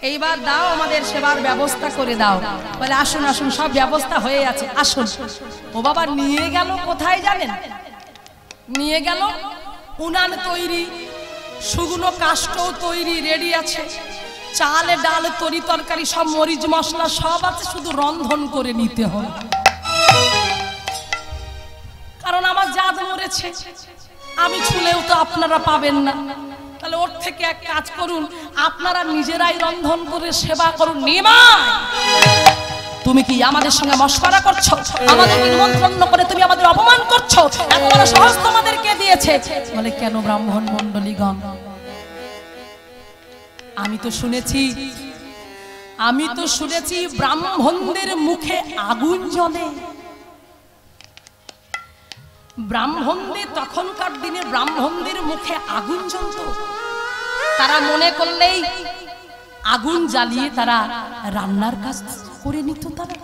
এইবার দাও আমাদের সেবার ব্যবস্থা করে দাও। বলে আসুন আসুন, সব ব্যবস্থা হয়ে আছে, আসুন। ও বাবা নিয়ে গেল কোথায় জানেন? নিয়ে গেল উনান তৈরি, শুকনো কাষ্ঠও তৈরি রেডি আছে, চাল ডাল তরি তরকারি সব মরিচ মশলা সব আছে, শুধু রন্ধন করে নিতে হবে। কারণ আমার জাত মরেছে, আমি ছুলেও তো আপনারা পাবেন না, তাহলে ওর থেকে এক কাজ করুন, আপনারা নিজেরাই রন্ধন করে সেবা করুন। নিমাই, তুমি কি আমাদের সঙ্গে মশকরা করছো? আমাদেরকে নিমন্ত্রণ করে তুমি আমাদের অপমান করছো। এত বড় সাহস তোমাদেরকে দিয়েছে। বলে কেন ব্রাহ্মণ মণ্ডলীগণ, আমি তো শুনেছি ব্রাহ্মণদের মুখে আগুন জ্বলে। ব্রাহ্মণদের তখনকার দিনে ব্রাহ্মণদের মুখে আগুন জ্বলত। তারা মনে করলেই আগুন জ্বালিয়ে তারা রান্নার কাজ করে নিত। তাহলে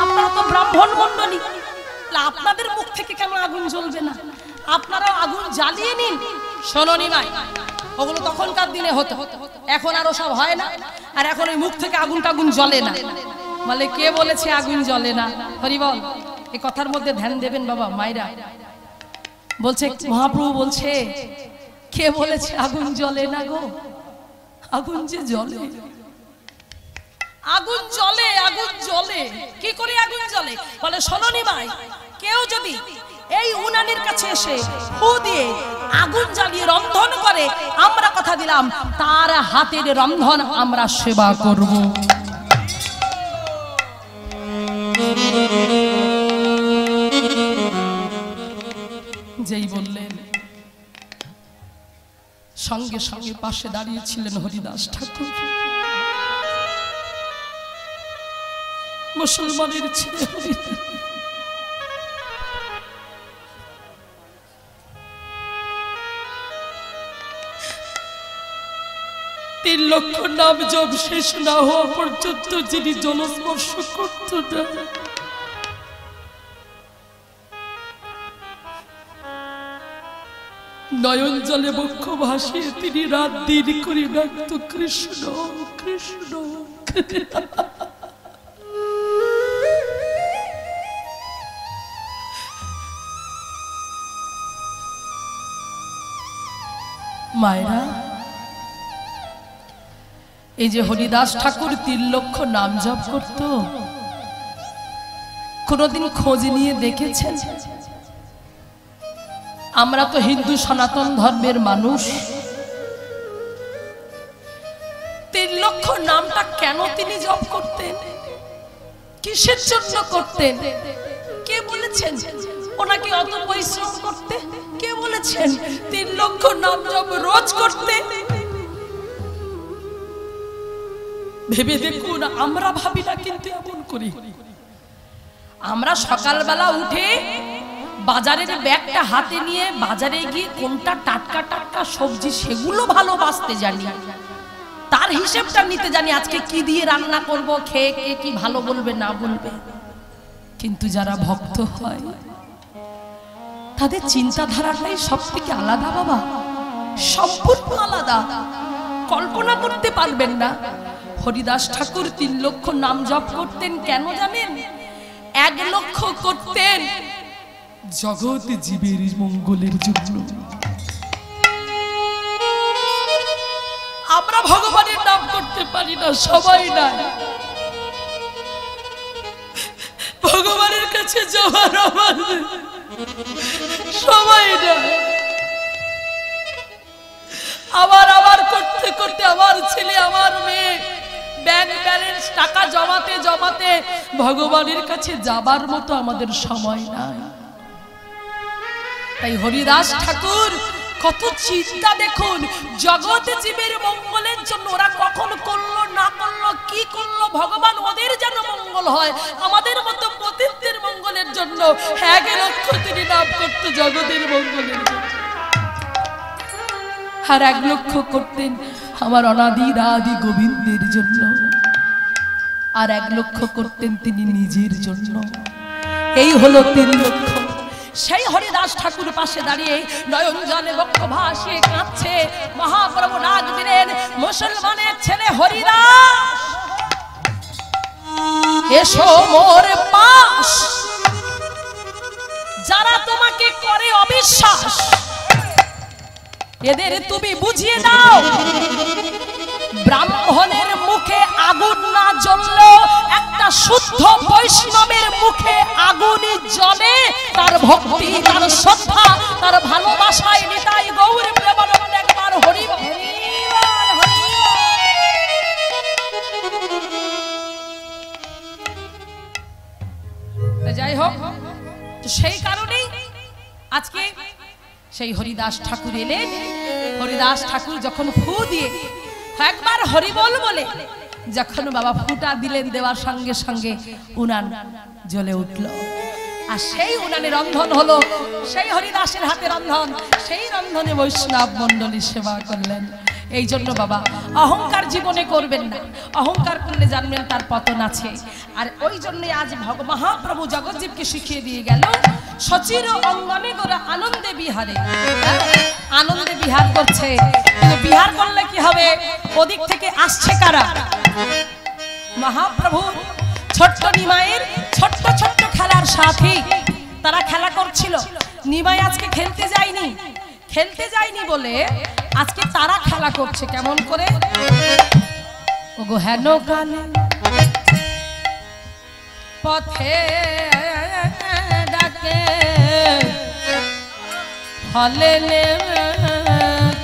আপনারা তো ব্রাহ্মণ মণ্ডলী, আপনাদের মুখ থেকে কেন আগুন জ্বলবে না? আপনারাও আগুন জ্বালিয়ে নিন। শোনো নিমাই, ওগুলো তখনকার দিনে হতো, এখন আর ওসব হয় না। আর এখন ওই মুখ থেকে আগুন টাগুন জ্বলে না। বলে কে বলেছে আগুন জ্বলে না? হরিবল, এই কথার মধ্যে ধ্যান দেবেন বাবা মায়েরা। বলছে মহাপ্রভু বলছে, কে বলেছে আগুন জ্বলে না গো? আগুন যে জ্বলে, আগুন জ্বলে, আগুন জ্বলে। কি করে আগুন জ্বলে? বলে শোনো নিমাই, কেউ যদি এই উনানের কাছে এসে ফু দিয়ে আগুন জ্বালিয়ে রন্ধন করে, আমরা কথা দিলাম তার হাতের রন্ধন আমরা সেবা করব। যেই বললেন, সঙ্গে সঙ্গে পাশে দাঁড়িয়েছিলেন হরিদাস ঠাকুর। মুসলমানের ছেলে হরিদাস, 3 লক্ষ নাম জপ শেষ না হওয়া পর্যন্ত যিনি জলস্পর্শ করত না, নয়ন জলে বক্ষ ভাসিয়ে তিনি রাত দিন করে ব্যক্ত কৃষ্ণ কৃষ্ণ। মায়েরা, এই যে হরিদাস ঠাকুর 3 লক্ষ নাম জপ করত, কোনদিন খোঁজ নিয়ে দেখেছেন? আমরা তো হিন্দু সনাতন ধর্মের মানুষ। 3 লক্ষ নামটা কেন তিনি জপ করতেন? কিসের জন্য করতেন? কে বলেছেন ওনাকে অত পরিশ্রম করতে? কে বলেছেন 3 লক্ষ নাম জপ রোজ করতে? ভেবে দেখুন, আমরা ভাবি না কিন্তু এমন করি। আমরা সকালবেলা উঠে বাজারের ব্যাগটা হাতে নিয়ে বাজারে গিয়ে কোনটা টাটকা টাটকা সবজি সেগুলো ভালোবাসতে জানি, তার হিসেবটা নিতে জানি, আজকে কি দিয়ে রান্না করব, খেয়ে কে কি ভালো বলবে না বলবে। কিন্তু যারা ভক্ত হয় তাদের চিন্তাধারাটাই সব থেকে আলাদা বাবা, সম্পূর্ণ আলাদা, কল্পনা করতে পারবেন না। হরিদাস ঠাকুর 3 লক্ষ নাম জপ করতেন কেন জানেন? 1 লক্ষ করতেন জগৎ জীবের মঙ্গলের জন্য। আমরা ভগবানের নাম করতে পারি না, সবাই না। ভগবানের কাছে যাওয়ার আমার সবাই না। আবার করতে করতে আমার ছেলে আমার মেয়ে ব্যাংক ব্যালেন্স টাকা জমাতে জমাতে ভগবানের কাছে যাবার মতো আমাদের সময় নাই। তাই হরিদাস ঠাকুর কত চিন্তা দেখুন, জগৎ জীবের মঙ্গলের জন্য ওরা কখন করলো না করলো, কি করলো, ভগবান ওদের যেন মঙ্গল হয়, আমাদের মতো পতিতদের মঙ্গলের জন্য 1 লক্ষ তিনি নাম করতো জগতের মঙ্গলের জন্য। আর 1 লক্ষ করতেন আমার অনাদি আদি গোবিন্দের জন্য, আর 1 লক্ষ করতেন তিনি নিজের জন্য। এই হলো 3 লক্ষ। সেই হরিদাস ঠাকুর পাশে দাঁড়িয়ে নয়ন জলে বক্ষ ভাসিয়ে কাঁদছে। মহাপ্রভু ডাক দিলেন, মুসলমানের ছেলে হরিদাস, এসো মোর পাশ। যারা তোমাকে করে অবিশ্বাস এদের তুমি বুঝিয়ে দাও, ব্রাহ্মণের মুখে আগুন না জ্বললেও একটা শুদ্ধ বৈষ্ণবের মুখে আগুনই জ্বলে। তার ভক্তি, তার শ্রদ্ধা, তার ভালোবাসায় নিতাই গৌর প্রেমানন্দ একবার হরি হরি যাই হোক, সেই কারণেই আজকে সেই হরিদাস ঠাকুর এলেন। হরিদাস ঠাকুর যখন ফু দিয়ে একবার হরিবল বলে যখন বাবা ফুটা দিলেন, দেওয়ার সঙ্গে সঙ্গে উনান জ্বলে উঠল। আর সেই উনানে রন্ধন হলো, সেই হরিদাসের হাতে রন্ধন, সেই রন্ধনে বৈষ্ণব মণ্ডলী সেবা করলেন। এই জন্য বাবা অহংকার জীবনে করবেন না, অহংকার করলে জানবেন তার পতন আছে। আর ওই জন্যই আজ মহাপ্রভু জগজ্জীবকে শিখিয়ে দিয়ে গেল, সচির অঙ্গনে গোরা আনন্দে বিহারে। আনন্দে বিহার করছে, কিন্তু বিহার করলে কি হবে? ওদিক থেকে আসছে কারা? মহাপ্রভু ছোট্ট নিমাইয়ের ছোট্ট ছোট্ট খেলার সাথী, তারা খেলা করছিল। নিমাই আজকে খেলতে যায়নি, খেলতে যায়নি বলে আজকে তারা খেলা করছে। কেমন করে? ওগো হেন কালে পথে ডাকে ফলে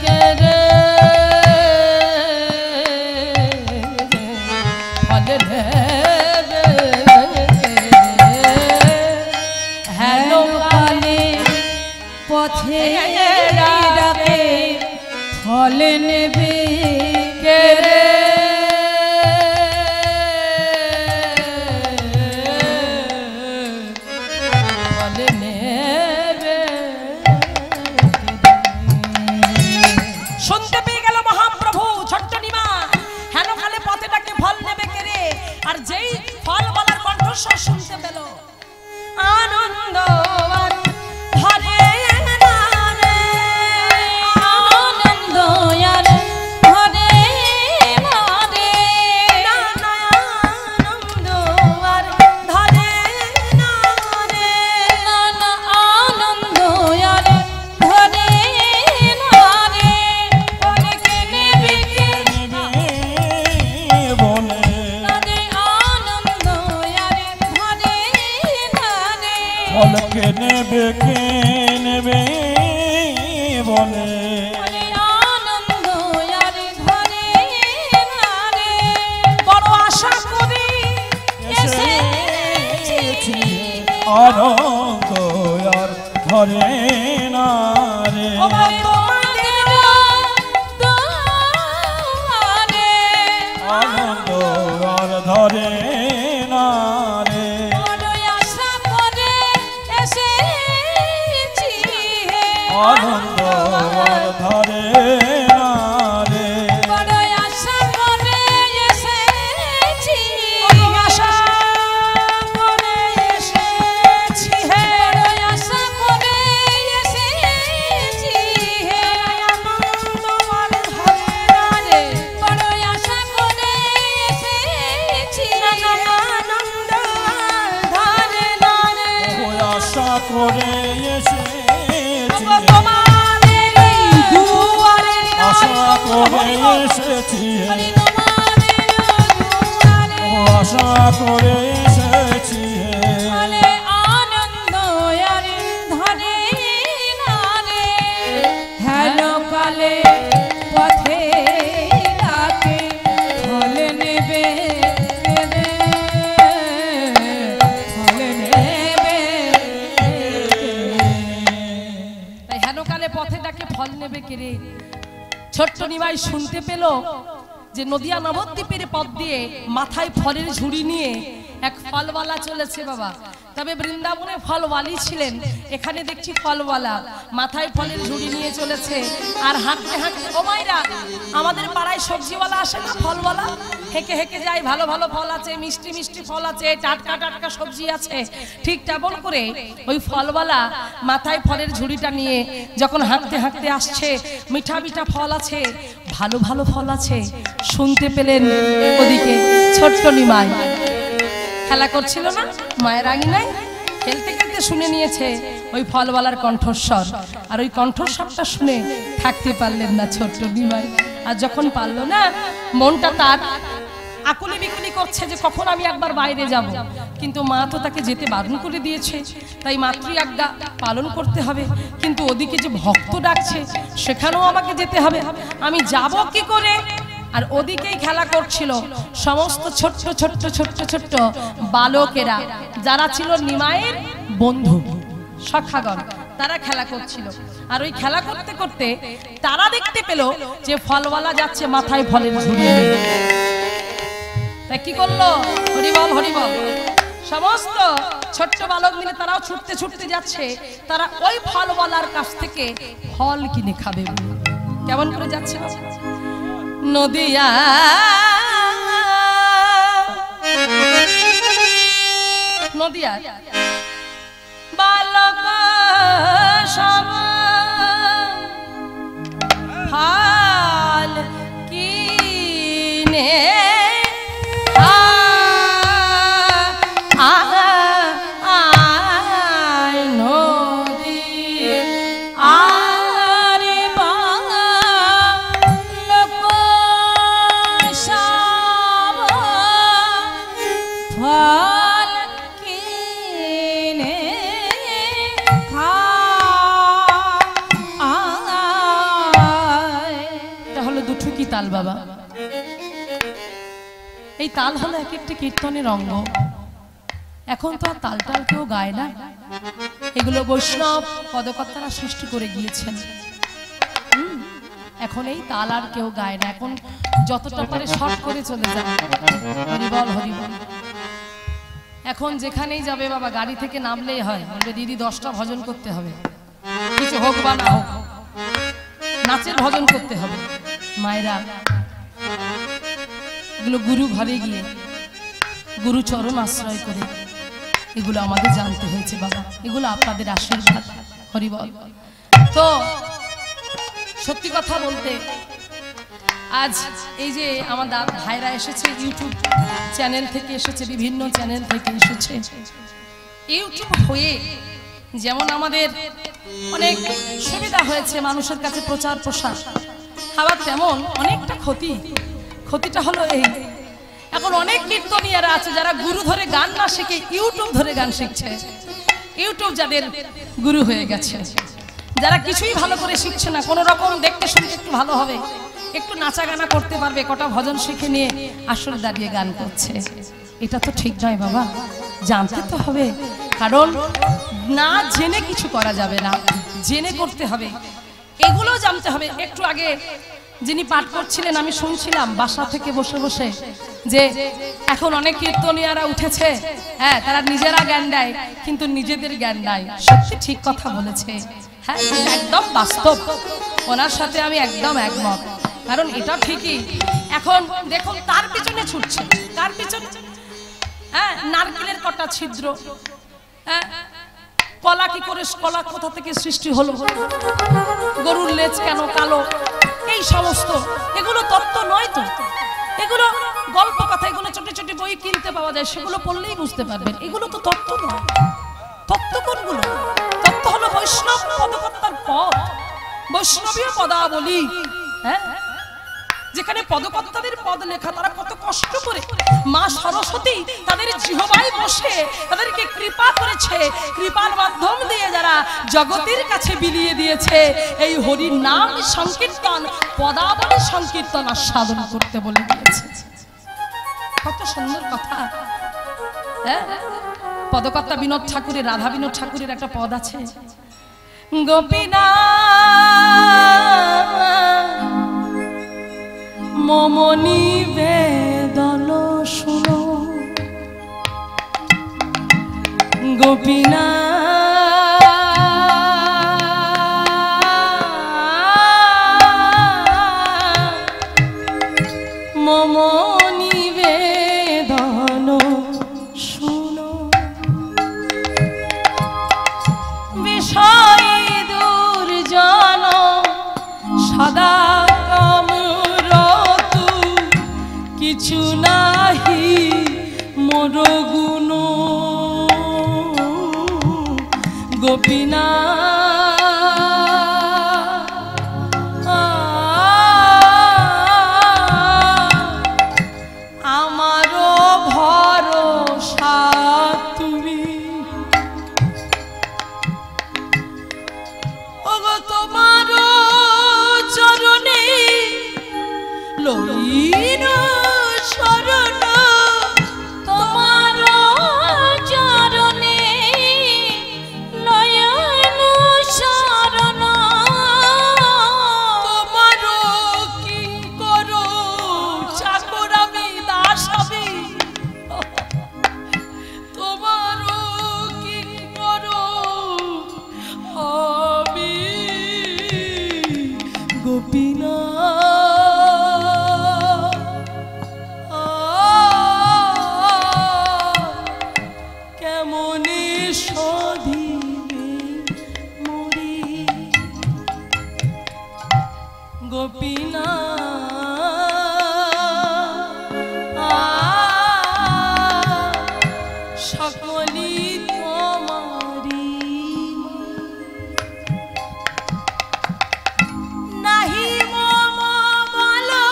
কে রে, ফলে হেন কালে পথে ডাকে ফলে নেবে কে রে, ফলে নেবে। শুনতে পেয়ে গেল মহাপ্রভু ছোট্ট নিমা, হেন কালে পথে ডাকে ফল নেবে কে রে। আর যেই ফল বলার কণ্ঠস্বর শুনতে পেল, আনন্দ ধরে নেবে কে নেবে বলে, আনন্দ আর ঘরে নারে বড় আশা করে এসেছি, আনন্দ আর ঘরে না রে, আনন্দ আর ধরে না রে, আনন্দ আর ধরে না রে, বড় আশা করে এসেছি, আশা করে এসেছি হে, বড় আশা করে এসেছি হে, আনন্দ আর ধরে না রে, বড় আশা করে এসেছি, আনন্দ আর ধরে না রে, বড় আশা করে এসেছি, আশা করে এসেছি, আশা করে এসেছি, আনন্দ আর ধরে না রে, হেন কালে পথে ডাকে ফলে নেবে রে, ফলে নেবে। তাই হেন কালে পথে ডাকে ফল নেবে কে রে। ছোট্ট নিমাই শুনতে পেল যে নদিয়া নবদ্বীপের পথ দিয়ে মাথায় ফলের ঝুড়ি নিয়ে এক ফলওয়ালা চলেছে বাবা। তবে বৃন্দাবনে ফলওয়ালি ছিলেন, এখানে দেখছি ফলওয়ালা মাথায় ফলের ঝুড়ি নিয়ে চলেছে। আর হাঁটতে হাঁটতে, ও মাইরা আমাদের পাড়ায় সবজিওয়ালা আসে না, ফলওয়ালা হেঁকে হেঁকে যায়, ভালো ভালো ফল আছে, মিষ্টি মিষ্টি ফল আছে, টাটকা টাটকা সবজি আছে। ঠিক তেমন করে ওই ফলওয়ালা মাথায় ফলের ঝুড়িটা নিয়ে যখন হাঁটতে হাঁটতে আসছে, মিঠা মিঠা ফল আছে, ভালো ভালো ফল আছে। শুনতে পেলেন ওদিকে ছোট্ট নিমাই খেলা করছিল না মায়ের আঙিনায়, খেলতে খেলতে শুনে নিয়েছে ওই ফলওয়ালার কণ্ঠস্বর। আর ওই কণ্ঠস্বরটা শুনে থাকতে পারলেন না ছোট্ট নিমাই। আর যখন পারলো না, মনটা তার আকুলি বিকুলি করছে যে কখন আমি একবার বাইরে যাব, কিন্তু মা তো তাকে যেতে বারণ করে দিয়েছে, তাই মাতৃ আজ্ঞা পালন করতে হবে। কিন্তু ওদিকে যে ভক্ত ডাকছে সেখানেও আমাকে যেতে হবে, আমি যাব কি করে? আর ওদিকেই খেলা করছিল সমস্ত ছোট্ট ছোট্ট ছোট্ট ছোট্ট বালকেরা, যারা ছিল নিমাইয়ের বন্ধু সখাগণ, তারা খেলা করছিল। আর ওই খেলা করতে করতে তারা দেখতে পেল যে ফলওয়ালা যাচ্ছে মাথায় ফলের ঝুড়ি, তাই কি করলো, হরিবল হরিবল, সমস্ত ছোট্ট বালক মিলে তারাও ছুটতে ছুটতে যাচ্ছে, তারা ওই ফলওয়ালার কাছ থেকে ফল কিনে খাবে। কেমন করে যাচ্ছে, নদিয়া নদিয়া বালক সব ফল কিনে তাল বাবা। এই তাল হলো এক একটি কীর্তনের অঙ্গ। এখন তো আর তাল টাল কেউ গায় না, এগুলো বৈষ্ণব পদকর্তারা সৃষ্টি করে গিয়েছেন। এখন এই তাল আর কেউ গায় না, এখন যতটা পারে শর্ট করে চলে যায়, হরিবল হরিবল। এখন যেখানেই যাবে বাবা গাড়ি থেকে নামলেই হয়, বলবে দিদি 10টা ভজন করতে হবে, কিছু হোক বা না হোক, নাচের ভজন করতে হবে। মায়েরা, এগুলো গুরু ঘরে গিয়ে গুরু চরণ আশ্রয় করে এগুলো আমাদের জানতে হয়েছে বাবা, এগুলো আপনাদের আশীর্বাদ, হরিবল। তো সত্যি কথা বলতে আজ এই যে আমার ভাইরা এসেছে, ইউটিউব চ্যানেল থেকে এসেছে, বিভিন্ন চ্যানেল থেকে এসেছে, ইউটিউব হয়ে যেমন আমাদের অনেক সুবিধা হয়েছে মানুষের কাছে প্রচার প্রসার, আবার তেমন অনেকটা ক্ষতিটা হলো এই, এখন অনেক কীর্তনীয়রা আছে যারা গুরু ধরে গান না শিখে ইউটিউব ধরে গান শিখছে। ইউটিউব যাদের গুরু হয়ে গেছে, যারা কিছুই ভালো করে শিখছে না, কোনো রকম দেখতে শুনতে একটু ভালো হবে, একটু নাচা গানা করতে পারবে, কটা ভজন শিখে নিয়ে আসলে দাঁড়িয়ে গান করছে, এটা তো ঠিক নয় বাবা। জানতে তো হবে, কারণ না জেনে কিছু করা যাবে না, জেনে করতে হবে, এগুলো জানতে হবে। একটু আগে যিনি পাঠ করছিলেন আমি শুনছিলাম বাসা থেকে বসে বসে, যে এখন অনেক কীর্তনীয়রা উঠেছে, হ্যাঁ তারা নিজেরা জ্ঞান দেয় কিন্তু নিজেদের জ্ঞান দেয়। সত্যি ঠিক কথা বলেছে, হ্যাঁ একদম বাস্তব, ওনার সাথে আমি একদম একমত। কারণ এটা ঠিকই, এখন দেখুন তার পিছনে ছুটছে, তার পিছনে হ্যাঁ নারকেলের কটা ছিদ্র, হ্যাঁ কলা কি করে, কলা কোথা থেকে সৃষ্টি হলো, গরুর লেজ কেন কালো, এই সমস্ত এগুলো তত্ত্ব নয় তো, এগুলো গল্প কথা, এগুলো ছোট ছোট বই কিনতে পাওয়া যায়, সেগুলো পড়লেই বুঝতে পারবেন, এগুলো তো তত্ত্ব নয়। তত্ত্ব কোনগুলো? তত্ত্ব হলো বৈষ্ণব পদকর্তার পদ, বৈষ্ণবীয় পদাবলী, হ্যাঁ যেখানে পদকর্তাদের পদ লেখা, তারা কত কষ্ট করে মা সরস্বতী তাদের জিহ্বায় বসে তাদেরকে কৃপা করেছে, কৃপার মাধ্যম দিয়ে যারা জগতের কাছে বিলিয়ে দিয়েছে এই হরির নাম সংকীর্তন, পদাবলী সংকীর্তন আস্বাদন করতে বলে দিয়েছে। কত সুন্দর কথা। হ্যাঁ পদকর্তা বিনোদ ঠাকুরের, রাধা বিনোদ ঠাকুরের একটা পদ আছে, গোপীনা মম নিবেদন শুনো, গোপীনা মম নিবেদন শুনো, বিষয় দুর্জন সদা কিছু নাহি মোর গুণ, গোপীনা আমারও ভরসা তুমি, ওগো তোমারও চরণে লই ঋণী শোধিবে মরি গোপীনা সকলি তোমারি নাহি মম বলো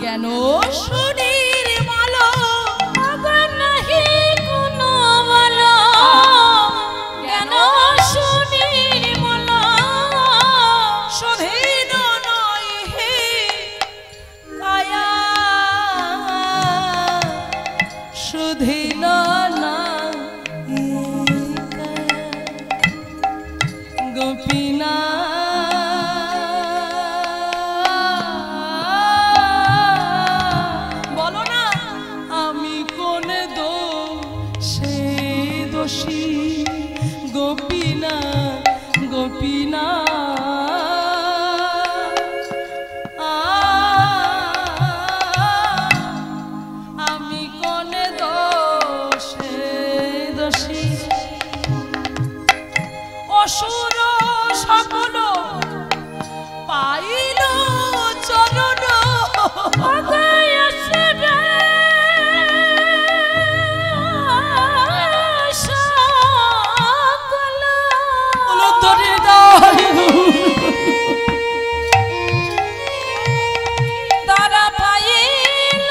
জ্ঞান শরীর বলো নাহি কোন বলো জ্ঞান শরীর বলো শোধিন নয় হে কায়া শোধিন না গোপীনা বলো না আমি কোন দোষে দোষী গোপীনা গোপীনা আমি কোন দোষে দোষী অসুর সকল পাইল চরণ তারা পাইল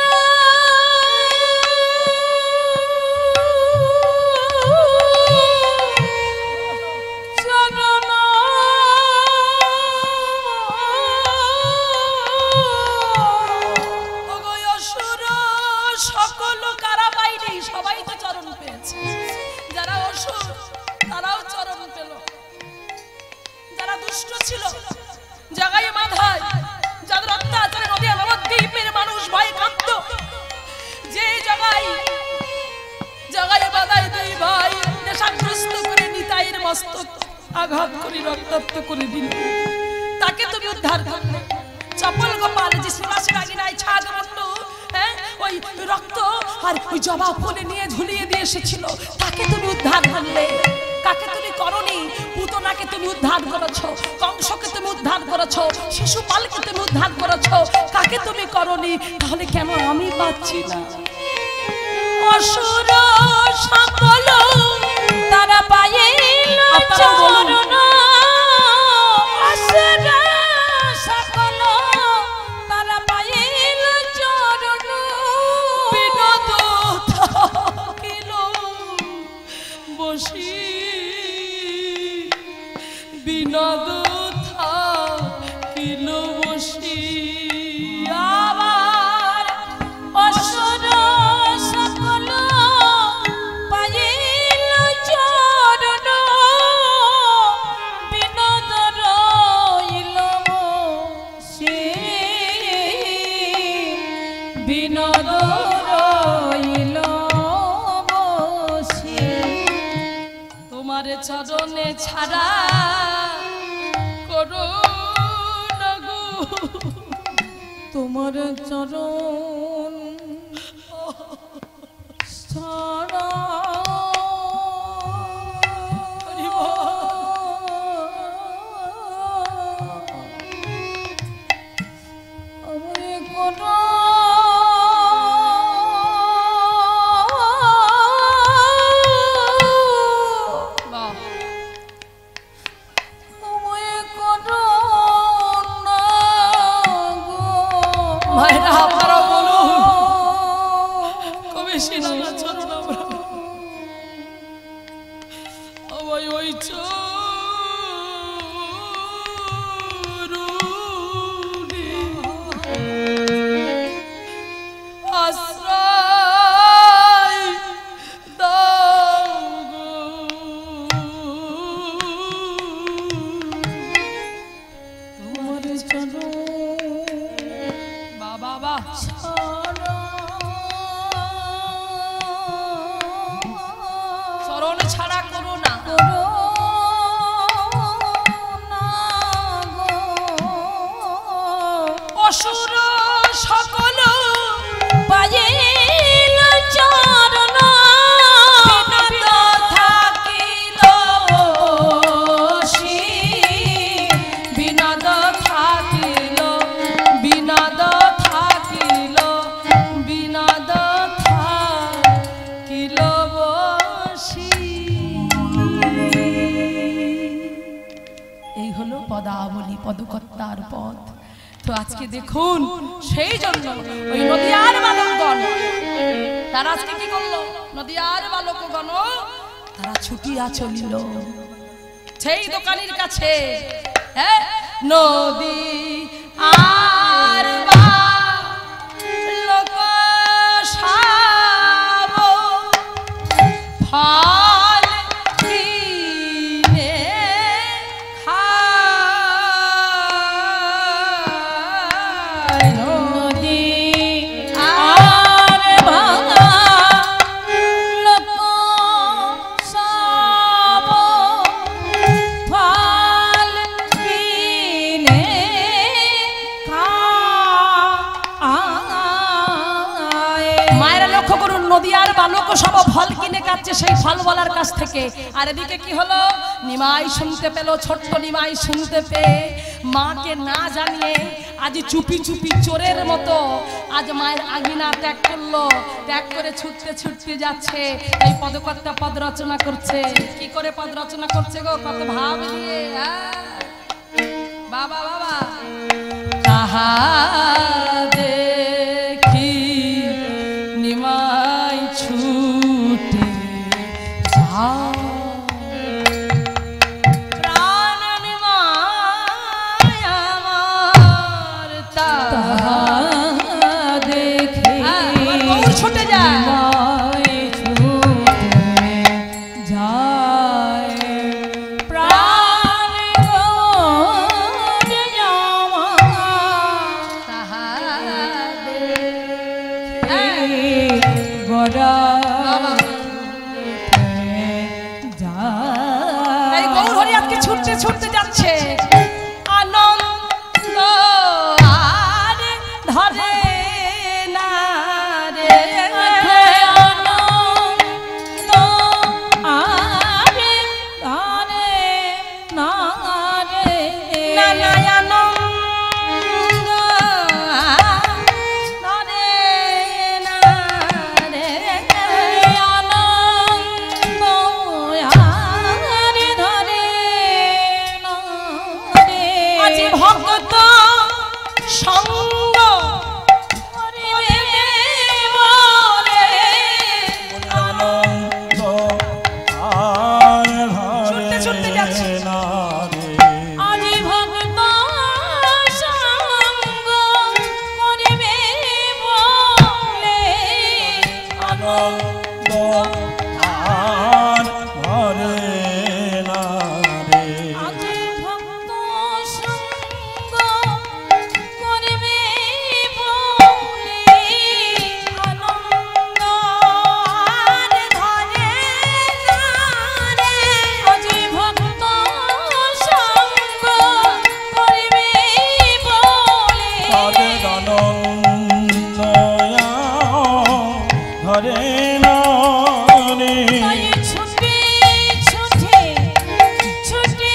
চরণ অসুর সকল কারা পাইনি সবাই তো চরণ পেয়েছে যারা অসুর তারাও চরণ পেল যারা দুষ্ট ছিল জাগায় মাথায় যাদের অত্যাচারে নদী নবদ্বীপের মানুষ ভয় কাঁদত যে জায়গায় জাগায় বাদায় দুই ভাই নেশাগ্রস্ত করে নিতাইয়ের মস্তক আঘাত করে রক্তাক্ত করে দিল তাকে তুমি উদ্ধার করলে চপল গোপাল যে শিবাসের আগে নাই ছাদ মন্ডু হ্যাঁ ওই রক্ত আর ওই জবা ফুলে নিয়ে ঝুলিয়ে দিয়ে এসেছিল তাকে তুমি উদ্ধার করলে কাকে তুমি করনি পুতনাকে তুমি উদ্ধার করেছো কংসকে তুমি উদ্ধার করেছো শিশুপালকে তুমি উদ্ধার করেছো কাকে তুমি করনি তাহলে কেন আমি পাচ্ছি না অসুর সকল তারা পাইল চরণ অসুর সকল তারা পাইল চরণ বিনোদ থাকিল বসি বিনোদ থাকিল বসি আবার অসুর সকল পাইল চরণ বিনোদ রইল বসি বিনোদ রইল বসি তোমার চরণে ছাড়া করো না গো তোমার চরণ ছাড়া মায়েরা আপনারা বলুন কবে শিলালা চরণ আমরা আমায় ওই চরুনি আশ্রয় দাও গো তোমার চরণ বাবা চরণ ছাড়া করো না পদাবলী পদকর্তার পদ। তো আজকে দেখুন সেই জন্য ওই নদিয়ার বালকগণ তারা আজকে কি করলো, নদিয়ার বালকগণ তারা ছুটিয়া চলিল সেই দোকানের কাছে। হ্যাঁ, নদী আর বালক সাব ফল কিনে খায়। নদী আর বালক সাব ফল কিনে খায়। মায়েরা লক্ষ্য করুন, নদিয়ার বালক সব ফল কিনে খাচ্ছে সেই ফলওয়ালার কাছ থেকে। আর এদিকে কি হলো, নিমাই শুনতে পেল, ছোট্ট নিমাই শুনতে পেয়ে মাকে না জানিয়ে আজ চুপি চুপি চোরের মতো আজ মায়ের আঙিনা ত্যাগ করলো। ত্যাগ করে ছুটতে ছুটতে যাচ্ছে। এই পদকর্তা পদ রচনা করছে। কি করে পদ রচনা করছে গো, কত ভাব দিয়ে। বাবা বাবা, তাহা দেখি নিমাই ছুটে যায়, প্রাণ নিমাই আমার তাহা দেখে ছুটে যায়, ছুটতে ছুটতে যাচ্ছে। আনন্দ আর ধরে না রে, আনন্দ আর ধরে না রে, না না আনন্দ ধরে না রে, আনন্দ আজ ভক্ত সঙ্গ করিবে বলে, আনন্দ আর ছুটতে ছুটতে যাচ্ছে। আজ ভক্ত সঙ্গ করিবে বলে, আনন্দ আর ধরে না রে, আজ ভক্ত সঙ্গ করিবে বলে, আনন্দ আর ধরে না রে, আজ ভক্ত সঙ্গ করিবে বলে, তাদের আনন্দ ধরে না রে, তাই ছুটে ছুটে ছুটে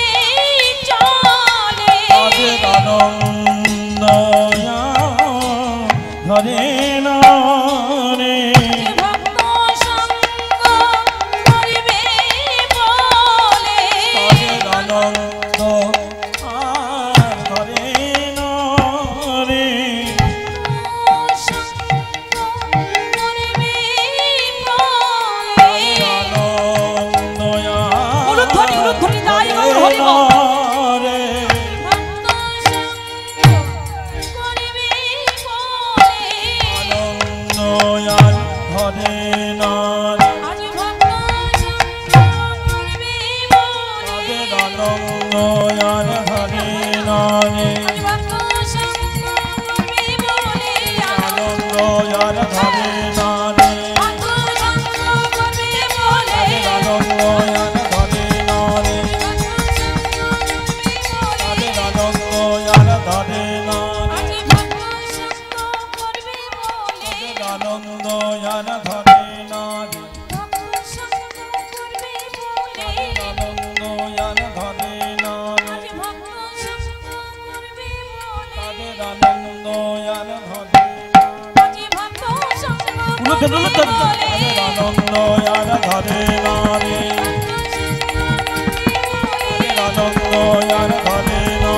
চলে, তাদের আনন্দ ধরে না রে, ভক্ত সঙ্গ করিবে বলে, তাদের আনন্দ আর ধরে না রে, সঙ্গ করিবে বলে। আনন্দ উলুধ্বনি উলুধ্বনি দাই গৌর হরি বল। রে, ভক্ত সঙ্গ করিবে বলে, আনন্দ আর ধরে না রে, আজ ভক্ত সঙ্গ করিবে বলে, তাদের আনন্দ আর ধরে না রে, আজ ভক্ত সঙ্গ করিবে বলে, আনন্দ আর ধরে না রে, ভক্ত সঙ্গ করিবে বলে, আনন্দ আর ধরে না রে, তাদের আনন্দ আর ধরে না রে, আজ ভক্ত সঙ্গ করিবে বলে, আনন্দ আর ধরে না রে, ভক্ত সঙ্গ করিবে বলে, আনন্দ আর ধরে না রে, আজ ভক্ত সঙ্গ করিবে বলে, তাদের আনন্দ আর ধরে না রে, আজ ভক্ত সঙ্গ করিবে বলে, আনন্দ আর ধরে না রে, আনন্দ আর ধরে না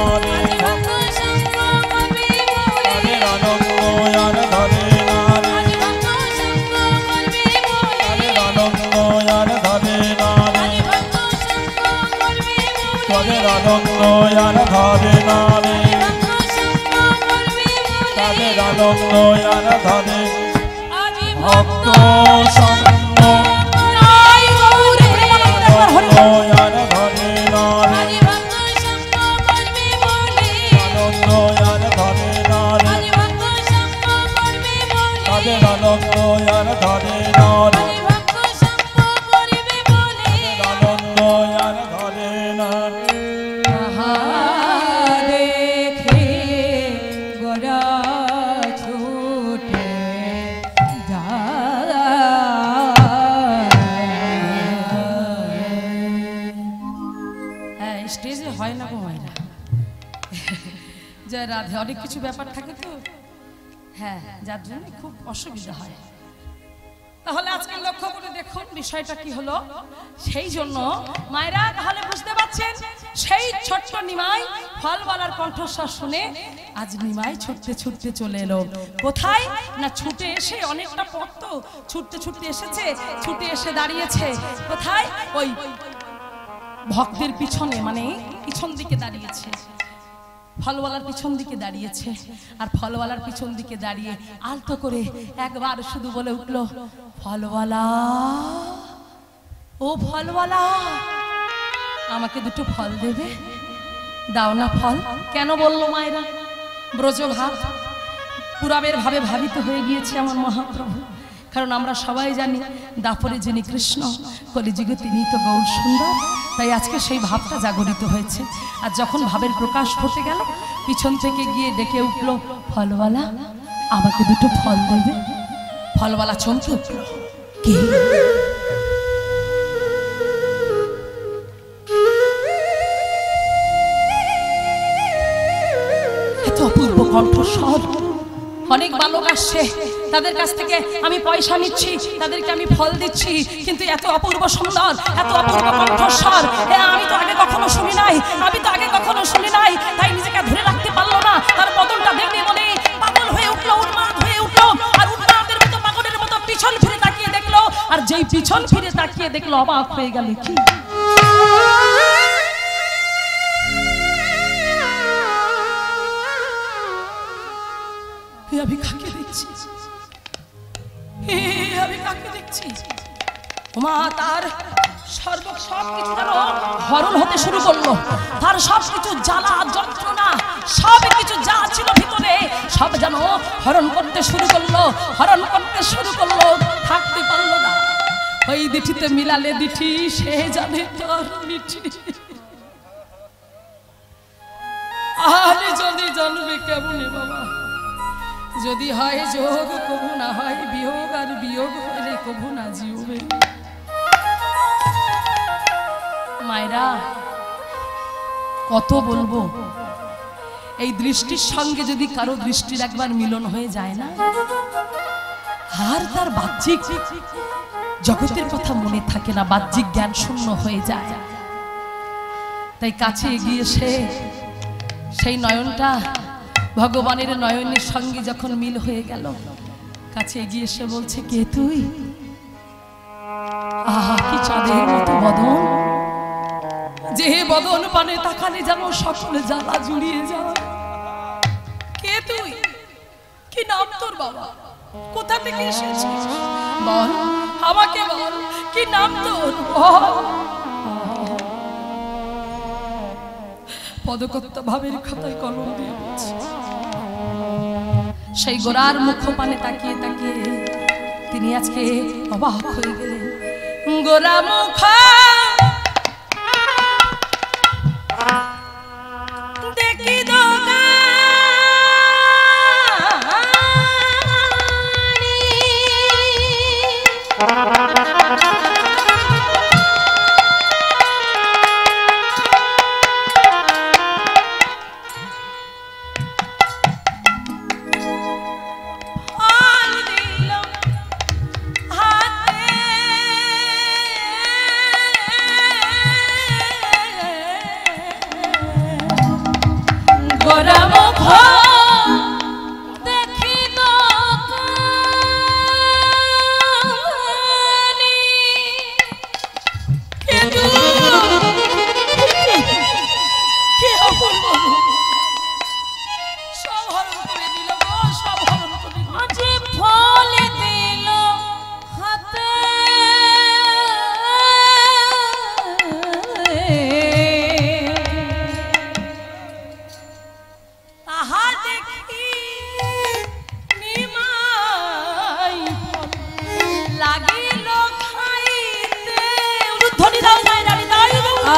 তাদের আনন্দ আর ধরে না রে, তাদের আনন্দ আর ধরে ভক্ত সঙ্গ আনন্দ আর ধরে না রে, আনন্দ আর ধরে না রে, তাদের আনন্দ আর ধরে না রে, আনন্দ আর ধরে না রে। দেখে গোরা ছুটে যায়। স্টেজে হয় না গো মায়েরা, জয় রাধে, অনেক কিছু ব্যাপার থাকে তো, হ্যাঁ, যার জন্য খুব অসুবিধা হয়। তাহলে আজকে লক্ষ্য করে দেখুন বিষয়টা কি হলো। সেই জন্য মায়েরা তাহলে বুঝতে পারছেন, সেই ছোট্ট নিমাই ফলওয়ালার কণ্ঠস্বর শুনে আজ নিমাই ছুটতে ছুটতে চলে এলো কোথায় না, ছুটে এসে অনেকটা পথ তো ছুটতে ছুটতে এসেছে, ছুটে এসে দাঁড়িয়েছে কোথায়, ওই ভক্তের পিছনে, মানে পিছন দিকে দাঁড়িয়েছে, ফলওয়ালার পিছন দিকে দাঁড়িয়েছে। আর ফলওয়ালার পিছন দিকে দাঁড়িয়ে আলতো করে একবার শুধু বলে উঠলো, ফলওয়ালা, ও ফলওয়ালা, আমাকে দুটো ফল দেবে, দাও না ফল। কেন বললো মায়েরা? ব্রজভাব পুরাবের ভাবে ভাবিত হয়ে গিয়েছে আমার মহাপ্রভু। কারণ আমরা সবাই জানি দাপরে যিনি কৃষ্ণ, কলিযুগে তিনি তো গৌর সুন্দর, তাই আজকে সেই ভাবটা জাগরিত হয়েছে। আর যখন ভাবের প্রকাশ ঘটে গেল, পিছন থেকে গিয়ে ডেকে উঠল, ফলওয়ালা, আমাকে দুটো ফল দেবে। ফলওয়ালা চমকে উঠল, কে? এত অপূর্ব কণ্ঠস্বর। অনেক বালক আসছে, তাদের কাছ থেকে আমি পয়সা নিচ্ছি, তাদেরকে আমি ফল দিচ্ছি, কিন্তু এত অপূর্ব সুন্দর, এত অপূর্ব কণ্ঠস্বর আমি তো আগে কখনো শুনি নাই, আমি তো আগে কখনো শুনি নাই। তাই নিজেকে ধরে রাখতে পারলো না, তার বদনটা দেখবে বলে পাগল হয়ে উঠলো, উন্মাদ হয়ে উঠলো। আর উন্মাদের মতো পাগলের মতো পিছন ফিরে তাকিয়ে দেখলো, আর যেই পিছন ফিরে তাকিয়ে দেখলো অবাক হয়ে গেল, কি আমি কাকে দেখছি, আমি কাকে দেখছি? ওমা, তার সবকিছু যেন হরণ হতে শুরু করলো, তার সবকিছু জ্বালা যন্ত্রণা সবকিছু যা ছিল ভিতরে সব যেন হরণ করতে শুরু করলো, হরণ করতে শুরু করলো, থাকতে পারলো না। ওই দিঠিতে মিলালে দিঠি, সে জানে তোর মিঠি, আরে যদি জানবে কেমনে বাবা, যদি হয় যোগ কবু না হয় বিয়োগ, আর বিয়োগ হলে কবু না জিওবে। মায়েরা কত বলবো, এই দৃষ্টির সঙ্গে যদি কারো দৃষ্টির একবার মিলন হয়ে যায় না, আর তার বাহ্যিক জগতের কথা মনে থাকে না, বাহ্যিক জ্ঞান শূন্য হয়ে যায়। তাই কাছে এগিয়ে সেই নয়নটা ভগবানের নয়নের সঙ্গে যখন মিল হয়ে গেল, কাছে এগিয়ে এসে বলছে, কে তুই? আহা, কি চাঁদের মতো বদন, যে বদন পানে তাকালে যেন সকলে জ্বালা জুড়িয়ে যায়। কে তুই? কি নাম তোর বাবা? কোথা থেকে এসেছিস? বল, আমাকে বল, কি নাম তোর? পদকর্তা ভাবের খাতায় কলম দিয়ে বলছে। সেই গোরার মুখ পানে তাকিয়ে তাকিয়ে তিনি আজকে অবাক হয়ে গেলেন। গোরা মুখ দেখি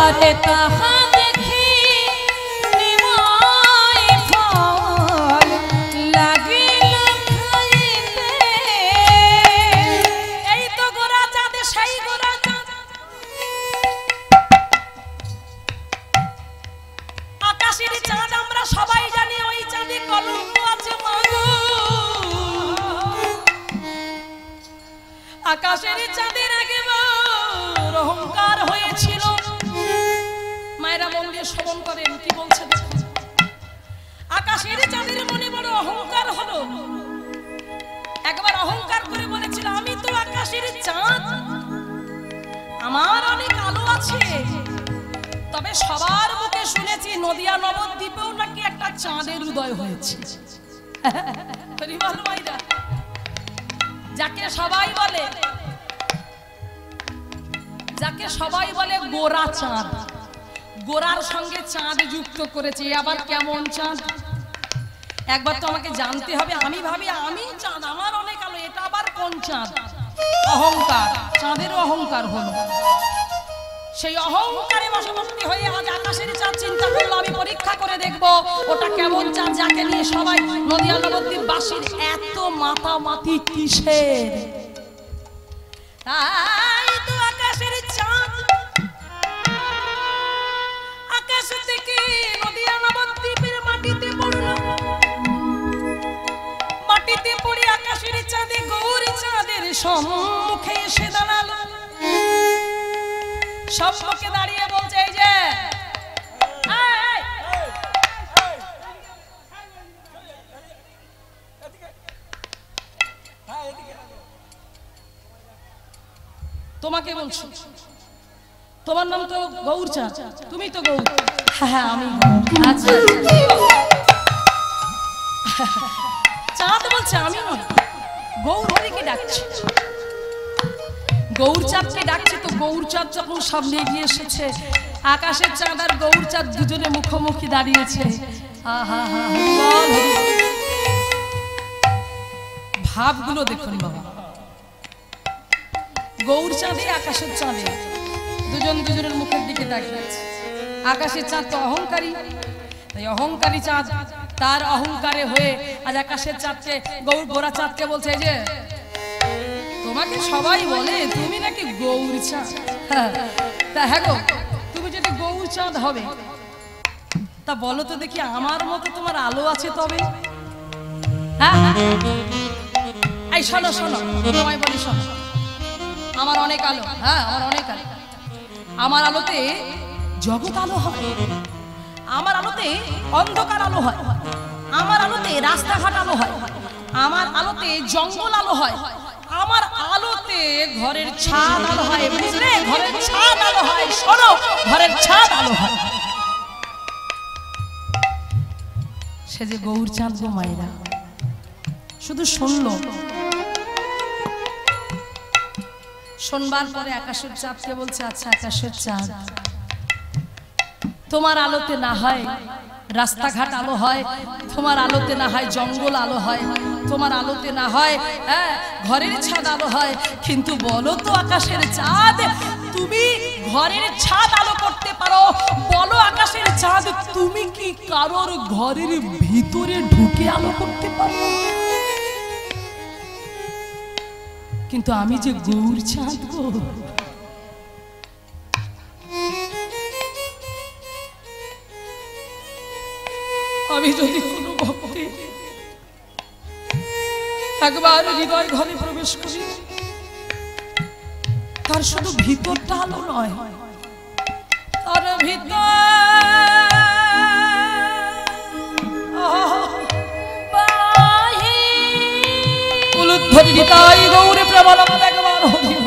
তারে তাহা দেখি নিমাই ফল লাগিল খাইতে। এই তো গোরা চাঁদে সেই গোরা চাঁদ, আকাশের চাঁদ আমরা সবাই জানি ওই চাঁদে কলঙ্ক আছে মাগো। আকাশের চাঁদের একেবার অহংকার হয়েছিল। মায়েরা মন দিয়ে শ্রবণ করেন কি বলছে দেখুন। আকাশের চাঁদের মনে বড় অহংকার হলো। একবার অহংকার করে বলেছিল আমি তো আকাশের চাঁদ, আমার অনেক আলো আছে। তবে সবার মুখে শুনেছি নদিয়া নবদ্বীপেও নাকি একটা চাঁদের উদয় হয়েছে। যাকে সবাই বলে গোরা চাঁদ, গোরার সঙ্গে চাঁদ যুক্ত করেছে। আবার কেমন চাঁদ একবার তো আমাকে জানতে হবে। আমি ভাবি আমি চাঁদ, আমার অনেক আলো, এটা আবার কোন চাঁদ? অহংকার, চাঁদেরও অহংকার হলো। সেই অহংকারে বশবর্তী হয়ে আজ আকাশের চাঁদ চিন্তা করলো আমি পরীক্ষা করে দেখবো ওটা কেমন চাঁদ, যাকে নিয়ে সবাই নদিয়া নবদ্বীপবাসীর এত মাতামাতি কিসের? তাই তো আকাশের চাঁদ আকাশ থেকে নদিয়া নবদ্বীপের মাটিতে পড়ল। মাটিতে পড়ে আকাশের চাঁদে গৌরী চাঁদের সম্মুখে এসে দাঁড়ালো। সম্মুখে দাঁড়িয়ে বলছে এই যে তোমাকে বলছো, তোমার নাম তো গৌর চাঁদ, তুমি তো গৌর। হ্যাঁ আমি। আচ্ছা চাঁদ বলছে আমি নই, গৌর হরিকে ডাকছি। গৌর চাঁদকে ডাকছে। তো গৌর চাঁদ যখন সামনে এগিয়ে এসেছে, আকাশের চাঁদ আর গৌর চাঁদ দুজনে মুখোমুখি দাঁড়িয়েছে। ভাবগুলো দেখুন বাবা, গৌর চাঁদে আকাশের চাঁদে দুজন দুজনের মুখের দিকে তাকিয়েছে। আকাশের চাঁদ তো অহংকারী, তাই অহংকারী চাঁদ তার অহংকারে হয়ে আজ আকাশের চাঁদকে গোরা চাঁদকে বলছে যে তোমাকে সবাই বলে তুমি নাকি গৌর চাঁদ। তা হ্যাঁ গো, তুমি যদি গৌর চাঁদ হবে তা বলো তো দেখি আমার মতো তোমার আলো আছে তবে? হ্যাঁ এই শোনো শোনো, তোমায় বলি শোনো, আমার অনেক আলো। হ্যাঁ আমার অনেক আলো। আমার আলোতে জগৎ আলো হয়, আমার আলোতে অন্ধকার আলো হয়, আমার আলোতে রাস্তাঘাট আলো হয়, আমার আলোতে জঙ্গল আলো হয়, আমার আলোতে ঘরের ছাদ আলো হয়। বুঝলে, ঘরের ছাদ আলো হয়। শোনো, ঘরের ছাদ আলো হয়। সে যে গৌর চাঁদ গো মায়েরা, শুধু শুনলো। শোনবার পরে আকাশের চাঁদকে বলছে আচ্ছা আকাশের চাঁদ, তোমার আলোতে না হয় রাস্তাঘাট আলো হয়, তোমার আলোতে না হয় জঙ্গল আলো হয়, তোমার আলোতে না হয় ঘরের ছাদ আলো হয়, কিন্তু বলো তো আকাশের চাঁদ, তুমি ঘরের ছাদ আলো করতে পারো? বলো আকাশের চাঁদ, তুমি কি কারোর ঘরের ভিতরে ঢুকে আলো করতে পারো? কিন্তু আমি যে গৌর চাঁদ গো, আমি যদি কোনো ভক্তি একবার হৃদয় ঘরে প্রবেশ করি, তার শুধু ভিতরটা আলো নয়, তার ভিতর উলুধ্বনি নিতাই গৌরে প্রেমানন্দ একবার হরিব।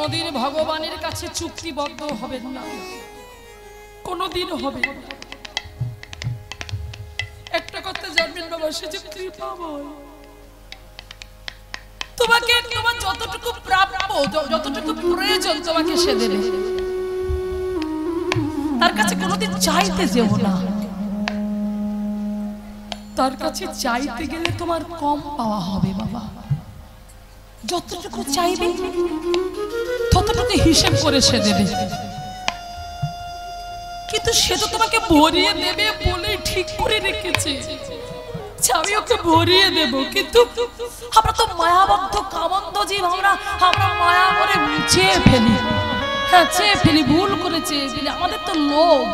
কোনোদিন ভগবানের কাছে চুক্তিবদ্ধ হবেন না, কোনোদিন হবে না। একটা কথা জানবেন বাবা, সে যে কৃপাময়, তোমাকে তোমার যতটুকু প্রাপ্য, যতটুকু প্রয়োজন তোমাকে সে দেবে। তার কাছে কোনোদিন চাইতে যেও না, তার কাছে চাইতে গেলে তোমার কম পাওয়া হবে বাবা। যতটুকু চাইবে ততটুকু হিসেব করে সে দেবে, কিন্তু সে তো তোমাকে ভরিয়ে দেবে বলে ঠিক করে রেখেছে, আমি ওকে ভরিয়ে দেব। কিন্তু আমরা তো মায়াবদ্ধ কামন্ধ জীব, আমরা মায়া করে চেয়ে ফেলি, হ্যাঁ চেয়ে ফেলি, ভুল করে চেয়ে ফেলি। আমাদের তো লোভ,